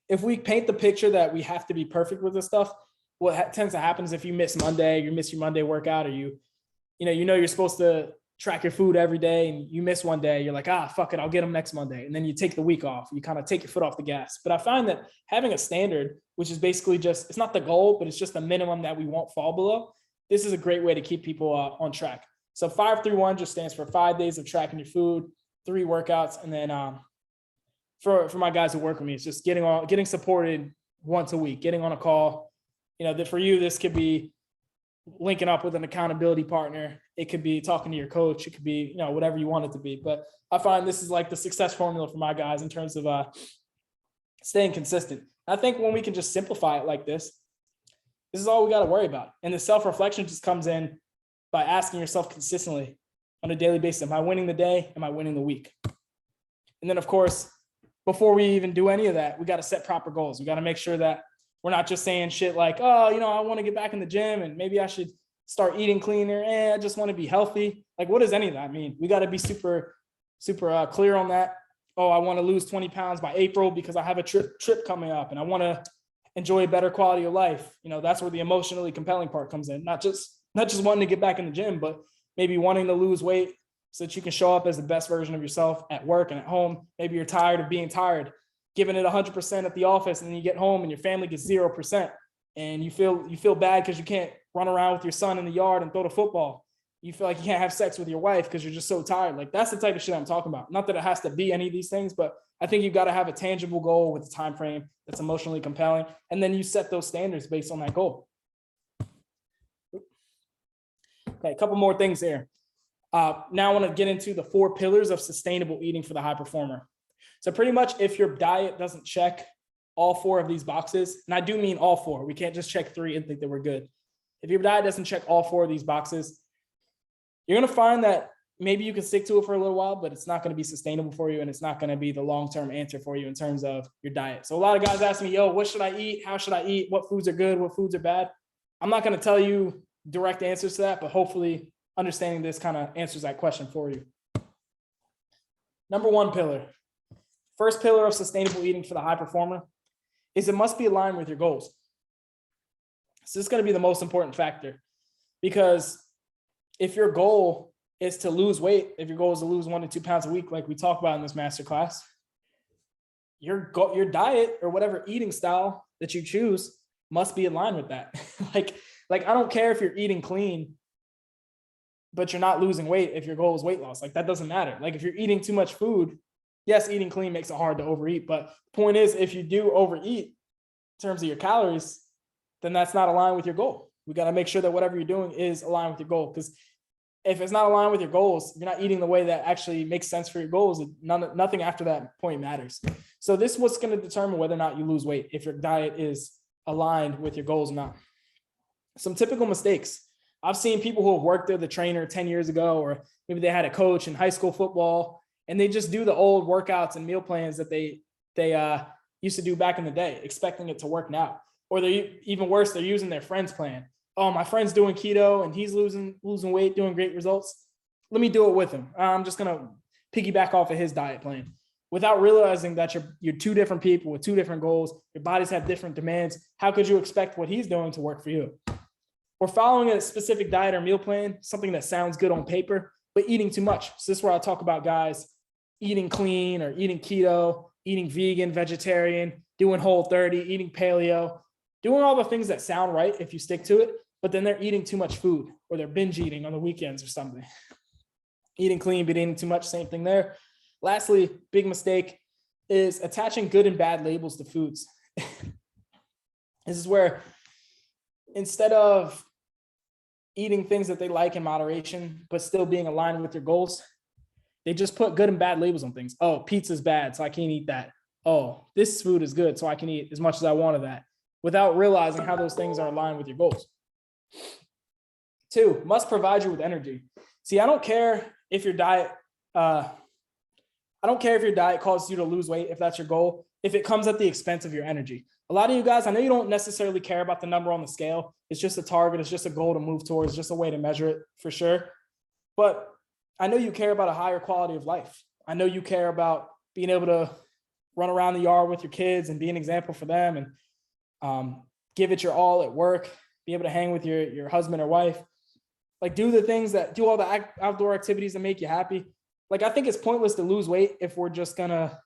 if we paint the picture that we have to be perfect with this stuff, what tends to happen is if you miss Monday, you miss your Monday workout, or you know you're supposed to track your food every day and you miss one day, you're like, fuck it, I'll get them next Monday. And then you take the week off. You kind of take your foot off the gas. But I find that having a standard, which is basically just, it's not the goal, but it's just the minimum that we won't fall below. This is a great way to keep people on track. So 5-3-1 just stands for 5 days of tracking your food, 3 workouts. And then for my guys who work with me, it's just getting supported once a week, getting on a call. You know, that for you, this could be linking up with an accountability partner. It could be talking to your coach. It could be, you know, whatever you want it to be. But I find this is like the success formula for my guys in terms of staying consistent. I think when we can just simplify it like this is all we got to worry about. And the self-reflection just comes in by asking yourself consistently on a daily basis, am I winning the day? Am I winning the week? And then, of course, before we even do any of that, we got to set proper goals. We got to make sure that we're not just saying shit like, oh, you know, I want to get back in the gym and maybe I should start eating cleaner. I just want to be healthy. Like, what does any of that mean? We got to be super clear on that. Oh, I want to lose 20 pounds by April because I have a trip coming up and I want to enjoy a better quality of life. You know, that's where the emotionally compelling part comes in. Not just wanting to get back in the gym, but maybe wanting to lose weight so that you can show up as the best version of yourself at work and at home. Maybe you're tired of being tired, giving it 100% at the office, and then you get home and your family gets 0%. And you feel bad because you can't run around with your son in the yard and throw the football. You feel like you can't have sex with your wife because you're just so tired. Like, that's the type of shit I'm talking about. Not that it has to be any of these things, but I think you've got to have a tangible goal with a time frame that's emotionally compelling. And then you set those standards based on that goal. Okay, a couple more things there. Now I want to get into the 4 pillars of sustainable eating for the high performer. So pretty much if your diet doesn't check all 4 of these boxes, and I do mean all 4, we can't just check 3 and think that we're good. If your diet doesn't check all 4 of these boxes, you're going to find that maybe you can stick to it for a little while, but it's not going to be sustainable for you. And it's not going to be the long-term answer for you in terms of your diet. So a lot of guys ask me, yo, what should I eat? How should I eat? What foods are good? What foods are bad? I'm not going to tell you direct answers to that, but hopefully understanding this kind of answers that question for you. Number 1 pillar, first pillar of sustainable eating for the high performer is it must be aligned with your goals. So this is going to be the most important factor, because if your goal is to lose weight, if your goal is to lose 1 to 2 pounds a week, like we talk about in this masterclass, your diet or whatever eating style that you choose must be in line with that. like I don't care if you're eating clean, but you're not losing weight if your goal is weight loss. Like, that doesn't matter. Like, if you're eating too much food, yes, eating clean makes it hard to overeat. But the point is, if you do overeat in terms of your calories, then that's not aligned with your goal. We got to make sure that whatever you're doing is aligned with your goal. Because if it's not aligned with your goals, you're not eating the way that actually makes sense for your goals. Nothing after that point matters. So this is what's going to determine whether or not you lose weight, if your diet is aligned with your goals or not. Some typical mistakes. I've seen people who have worked there, the trainer 10 years ago, or maybe they had a coach in high school football, and they just do the old workouts and meal plans that they used to do back in the day, expecting it to work now. Or they're even worse, they're using their friend's plan. Oh, my friend's doing keto and he's losing weight, doing great results. Let me do it with him. I'm just going to piggyback off of his diet plan, without realizing that you're 2 different people with 2 different goals. Your bodies have different demands. How could you expect what he's doing to work for you? Or following a specific diet or meal plan, something that sounds good on paper, but eating too much. So this is where I talk about guys eating clean or eating keto, eating vegan, vegetarian, doing Whole30, eating paleo, doing all the things that sound right if you stick to it, but then they're eating too much food, or they're binge eating on the weekends or something. Eating clean, but eating too much, same thing there. Lastly, big mistake is attaching good and bad labels to foods. This is where instead of eating things that they like in moderation, but still being aligned with their goals, they just put good and bad labels on things. Oh, pizza's bad, so I can't eat that. Oh, this food is good, so I can eat as much as I want of that, without realizing how those things are aligned with your goals. 2, must provide you with energy. See, I don't care if your diet causes you to lose weight, if that's your goal. if it comes at the expense of your energy. A lot of you guys, I know you don't necessarily care about the number on the scale. It's just a target. It's just a goal to move towards, just a way to measure it for sure. But I know you care about a higher quality of life. I know you care about being able to run around the yard with your kids and be an example for them, and give it your all at work, be able to hang with your husband or wife. Like, do all the outdoor activities that make you happy. Like, I think it's pointless to lose weight if we're just gonna,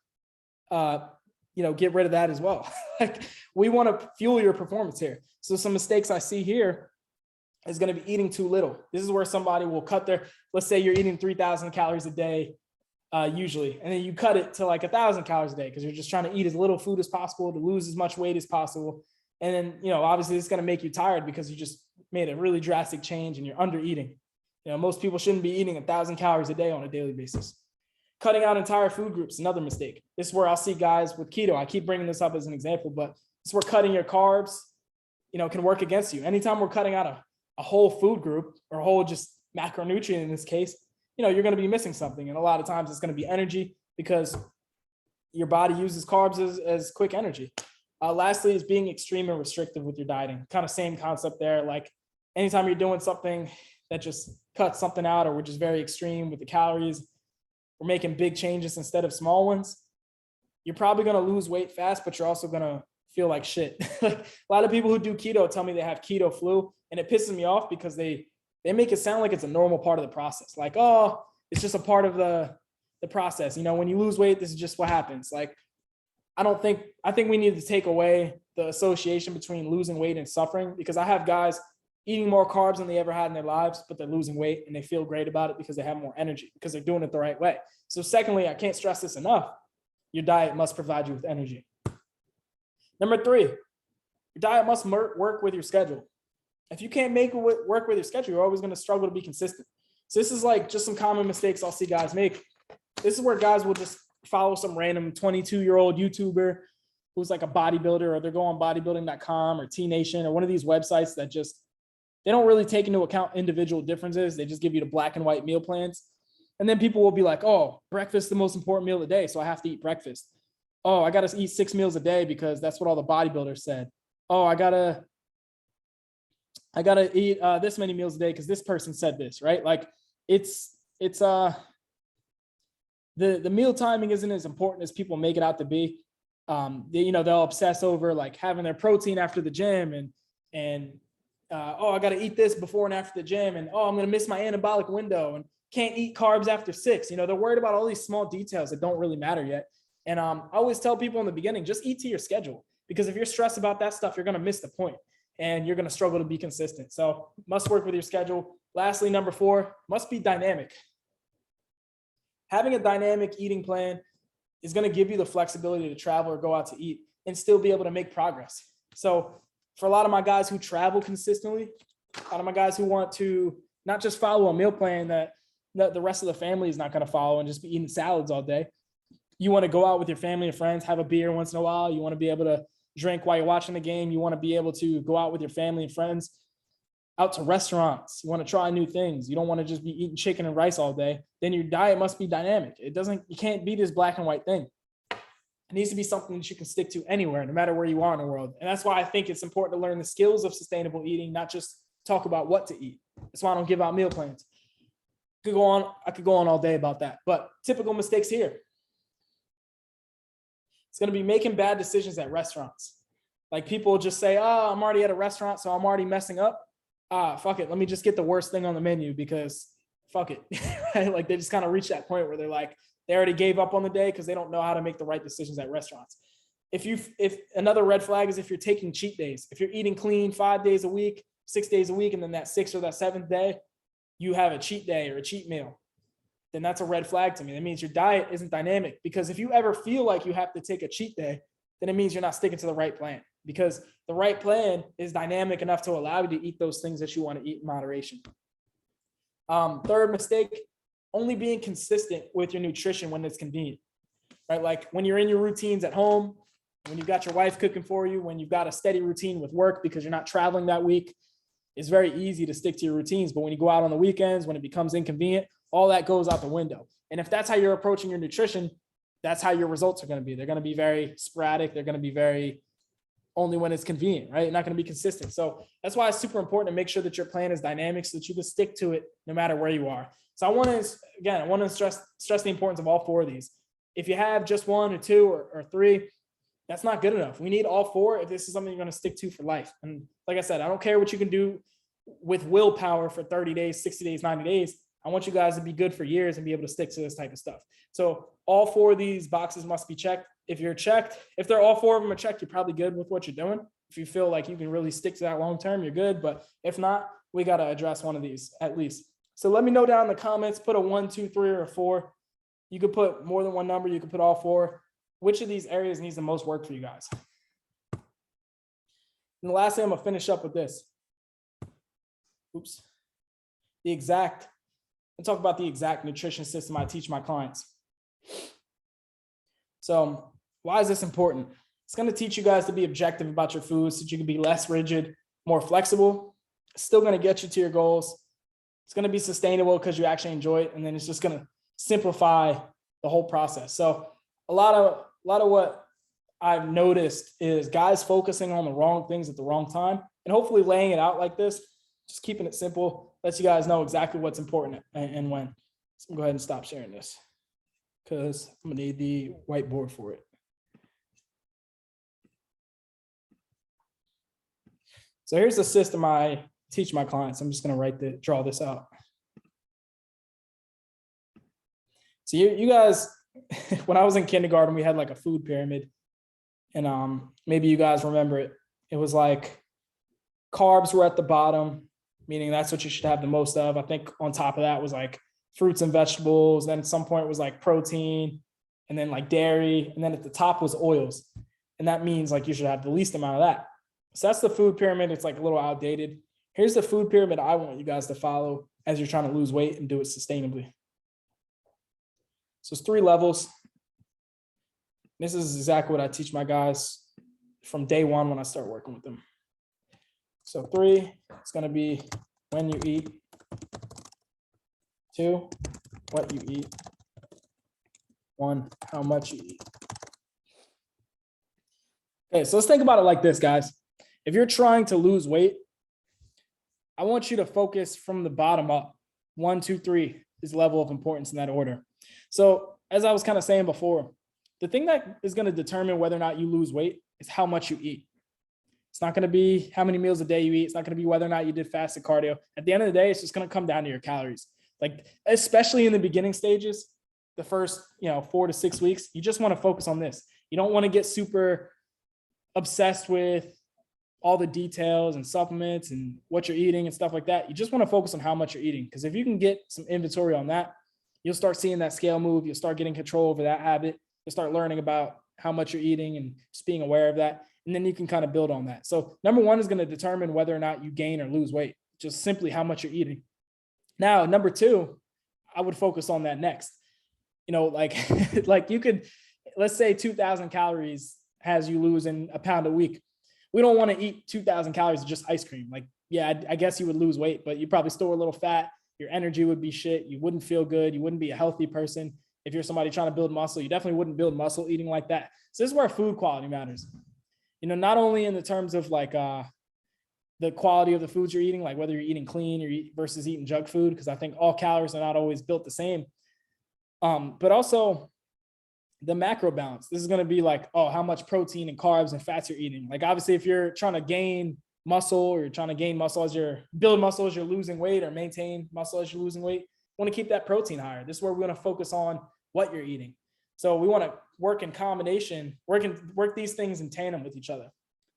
get rid of that as well. Like, we want to fuel your performance here. So some mistakes I see here is going to be eating too little. This is where somebody will cut let's say you're eating 3,000 calories a day, usually, and then you cut it to like 1,000 calories a day because you're just trying to eat as little food as possible to lose as much weight as possible. And then, obviously it's going to make you tired because you just made a really drastic change and you're under eating. Most people shouldn't be eating 1,000 calories a day on a daily basis. Cutting out entire food groups, another mistake. This is where I'll see guys with keto. I keep bringing this up as an example, but this is where cutting your carbs, can work against you. Anytime we're cutting out a whole food group or a whole just macronutrient in this case, you're going to be missing something. And a lot of times it's going to be energy because your body uses carbs as quick energy. Lastly is being extreme and restrictive with your dieting. Kind of same concept there. Like, anytime you're doing something that just cuts something out, or we're just very extreme with the calories, we're making big changes instead of small ones, you're probably going to lose weight fast, but you're also going to feel like shit. Like, a lot of people who do keto tell me they have keto flu, and it pisses me off because they make it sound like it's a normal part of the process. Like, oh, it's just a part of the process. When you lose weight, this is just what happens. Like, I think we need to take away the association between losing weight and suffering, because I have guys eating more carbs than they ever had in their lives, but they're losing weight and they feel great about it because they have more energy, because they're doing it the right way. So secondly, I can't stress this enough, your diet must provide you with energy. Number 3, your diet must work with your schedule. If you can't make it work with your schedule, you're always going to struggle to be consistent. So this is like just some common mistakes I'll see guys make. This is where guys will just follow some random 22-year-old YouTuber who's like a bodybuilder, or they're going on bodybuilding.com or T Nation or one of these websites that just, they don't really take into account individual differences. They just give you the black and white meal plans. And then people will be like, oh, breakfast is the most important meal of the day, so I have to eat breakfast. Oh, I got to eat 6 meals a day because that's what all the bodybuilders said. Oh, I gotta eat this many meals a day because this person said this, right? Like, it's the meal timing isn't as important as people make it out to be. They'll obsess over like having their protein after the gym, and oh, I got to eat this before and after the gym, and oh, I'm going to miss my anabolic window and can't eat carbs after 6. They're worried about all these small details that don't really matter yet. And I always tell people in the beginning, just eat to your schedule, because if you're stressed about that stuff, you're going to miss the point and you're going to struggle to be consistent. So must work with your schedule. Lastly, number 4, must be dynamic. Having a dynamic eating plan is going to give you the flexibility to travel or go out to eat and still be able to make progress. So for a lot of my guys who travel consistently, a lot of my guys who want to not just follow a meal plan that the rest of the family is not going to follow and just be eating salads all day. You want to go out with your family and friends, have a beer once in a while. You want to be able to drink while you're watching the game. You want to be able to go out with your family and friends out to restaurants. You want to try new things. You don't want to just be eating chicken and rice all day. Then your diet must be dynamic. You can't be this black and white thing. It needs to be something that you can stick to anywhere, no matter where you are in the world. And that's why I think it's important to learn the skills of sustainable eating, not just talk about what to eat. That's why I don't give out meal plans. I could go on all day about that. But typical mistakes here. It's going to be making bad decisions at restaurants. Like, people just say, oh, I'm already at a restaurant, so I'm already messing up. Fuck it. Let me just get the worst thing on the menu because fuck it. Right? Like, they just kind of reach that point where they're like, they already gave up on the day because they don't know how to make the right decisions at restaurants. If another red flag is if you're taking cheat days, if you're eating clean 5 days a week, 6 days a week, and then that 6th or that 7th day, you have a cheat day or a cheat meal, then that's a red flag to me. That means your diet isn't dynamic, because if you ever feel like you have to take a cheat day, then it means you're not sticking to the right plan, because the right plan is dynamic enough to allow you to eat those things that you want to eat in moderation. Third mistake, only being consistent with your nutrition when it's convenient, right? Like, when you're in your routines at home, when you've got your wife cooking for you, when you've got a steady routine with work because you're not traveling that week, it's very easy to stick to your routines. But when you go out on the weekends, when it becomes inconvenient, all that goes out the window. And if that's how you're approaching your nutrition, that's how your results are going to be. They're going to be very sporadic. They're going to be very only when it's convenient, right? You're not going to be consistent. So that's why it's super important to make sure that your plan is dynamic so that you can stick to it no matter where you are. So I want to stress the importance of all four of these. If you have just one or two or three, that's not good enough. We need all four if this is something you're going to stick to for life. And like I said, I don't care what you can do with willpower for 30 days, 60 days, 90 days. I want you guys to be good for years and be able to stick to this type of stuff. So all four of these boxes must be checked. If you're checked, if they're all four of them are checked, you're probably good with what you're doing. If you feel like you can really stick to that long-term, you're good. But if not, we got to address one of these at least. So let me know down in the comments, put a 1, 2, 3, or a 4. You could put more than one number. You could put all four. Which of these areas needs the most work for you guys? And the last thing, I'm gonna finish up with this. Oops. I'll talk about the exact nutrition system I teach my clients. So why is this important? It's going to teach you guys to be objective about your food so that you can be less rigid, more flexible. It's still going to get you to your goals. It's going to be sustainable because you actually enjoy it. And then it's just going to simplify the whole process. So a lot of what I've noticed is guys focusing on the wrong things at the wrong time, and hopefully laying it out like this, just keeping it simple, lets you guys know exactly what's important and when. So I'm gonna go ahead and stop sharing this because I'm gonna need the whiteboard for it. So here's the system I teach my clients. I'm just gonna draw this out. So you guys, when I was in kindergarten, we had like a food pyramid, and maybe you guys remember it. It was like carbs were at the bottom, meaning that's what you should have the most of. I think on top of that was like fruits and vegetables. Then at some point it was like protein, and then like dairy. And then at the top was oils. And that means like you should have the least amount of that. So that's the food pyramid. It's like a little outdated. Here's the food pyramid I want you guys to follow as you're trying to lose weight and do it sustainably. So it's 3 levels. This is exactly what I teach my guys from day one when I start working with them. So 3, it's going to be when you eat. 2, what you eat. 1, how much you eat. Okay, so let's think about it like this, guys. If you're trying to lose weight, I want you to focus from the bottom up. 1, 2, 3 is level of importance in that order. So as I was kind of saying before, the thing that is going to determine whether or not you lose weight is how much you eat. It's not going to be how many meals a day you eat. It's not going to be whether or not you did fasted cardio. At the end of the day, it's just going to come down to your calories. Like, especially in the beginning stages, the first, 4 to 6 weeks, you just want to focus on this. You don't want to get super obsessed with all the details and supplements and what you're eating and stuff like that. You just want to focus on how much you're eating. Because if you can get some inventory on that, you'll start seeing that scale move. You'll start getting control over that habit. You'll start learning about how much you're eating and just being aware of that. And then you can kind of build on that. So number 1 is going to determine whether or not you gain or lose weight, just simply how much you're eating. Now, number 2, I would focus on that next. Like you could, let's say 2,000 calories has you losing a pound a week. We don't want to eat 2,000 calories of just ice cream. Like, yeah, I guess you would lose weight, but you probably store a little fat. Your energy would be shit. You wouldn't feel good. You wouldn't be a healthy person. If you're somebody trying to build muscle, you definitely wouldn't build muscle eating like that. So this is where food quality matters. Not only in the terms of like the quality of the foods you're eating, like whether you're eating clean versus eating junk food, because I think all calories are not always built the same. But also the macro balance. This is going to be like, how much protein and carbs and fats you're eating. Like, obviously, if you're trying to gain muscle or you're trying to gain muscle as you're build muscle as you're losing weight, or maintain muscle as you're losing weight, you want to keep that protein higher. This is where we're going to focus on what you're eating. So we want to work in combination, work these things in tandem with each other.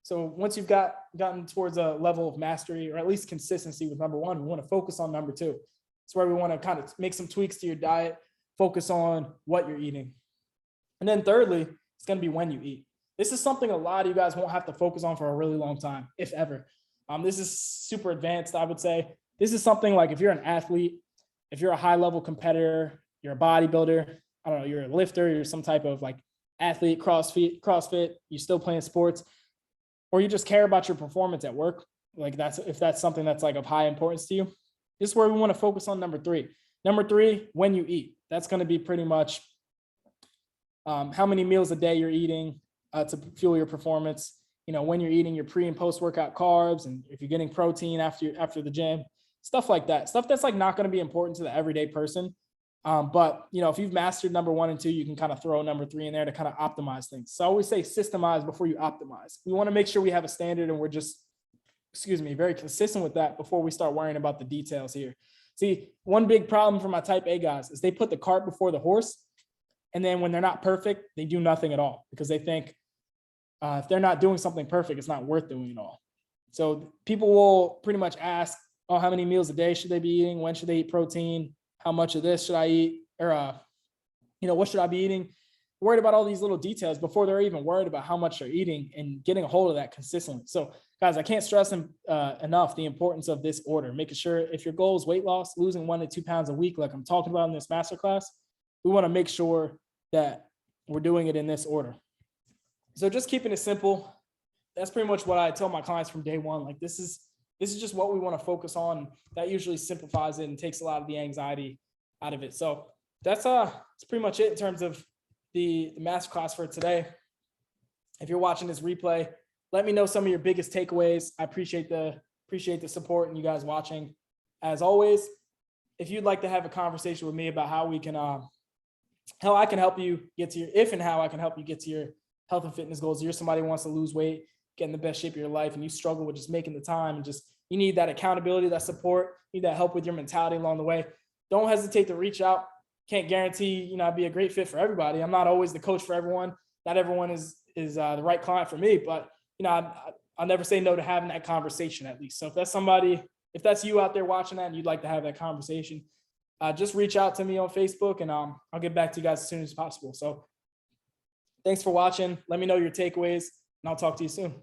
So once you've gotten towards a level of mastery, or at least consistency with number 1, we want to focus on number 2. It's where we want to kind of make some tweaks to your diet, focus on what you're eating. And then thirdly, it's going to be when you eat. This is something a lot of you guys won't have to focus on for a really long time, if ever. This is super advanced, I would say. This is something like if you're an athlete, if you're a high-level competitor, you're a bodybuilder, I don't know, you're a lifter, you're some type of like athlete, CrossFit, you're still playing sports, or you just care about your performance at work. Like if that's something that's like of high importance to you, this is where we want to focus on number 3. Number 3, when you eat. That's going to be pretty much how many meals a day you're eating to fuel your performance, when you're eating your pre and post workout carbs, and if you're getting protein after the gym, stuff like that, stuff that's like not going to be important to the everyday person. But if you've mastered number 1 and 2, you can kind of throw number 3 in there to kind of optimize things. So I always say systemize before you optimize. We want to make sure we have a standard and we're just, very consistent with that before we start worrying about the details here. See, one big problem for my type A guys is they put the cart before the horse. And then when they're not perfect, they do nothing at all because they think if they're not doing something perfect, it's not worth doing it all. So people will pretty much ask, oh, how many meals a day should they be eating? When should they eat protein? How much of this should I eat? Or, what should I be eating? Worried about all these little details before they're even worried about how much they're eating and getting a hold of that consistently. So guys, I can't stress enough the importance of this order, making sure if your goal is weight loss, losing 1 to 2 pounds a week, like I'm talking about in this masterclass, we want to make sure that we're doing it in this order. So just keeping it simple. That's pretty much what I tell my clients from day one. Like this is just what we want to focus on. That usually simplifies it and takes a lot of the anxiety out of it. So that's pretty much it in terms of the masterclass for today. If you're watching this replay, let me know some of your biggest takeaways. I appreciate the support and you guys watching. As always, if you'd like to have a conversation with me about how I can help you get to your health and fitness goals. You're somebody who wants to lose weight, get in the best shape of your life, and you struggle with just making the time and you need that accountability, that support, you need that help with your mentality along the way. Don't hesitate to reach out. Can't guarantee, I'd be a great fit for everybody. I'm not always the coach for everyone. Not everyone is the right client for me, but I'll never say no to having that conversation at least. So if that's you out there watching that and you'd like to have that conversation, just reach out to me on Facebook and I'll get back to you guys as soon as possible. So thanks for watching. Let me know your takeaways and I'll talk to you soon.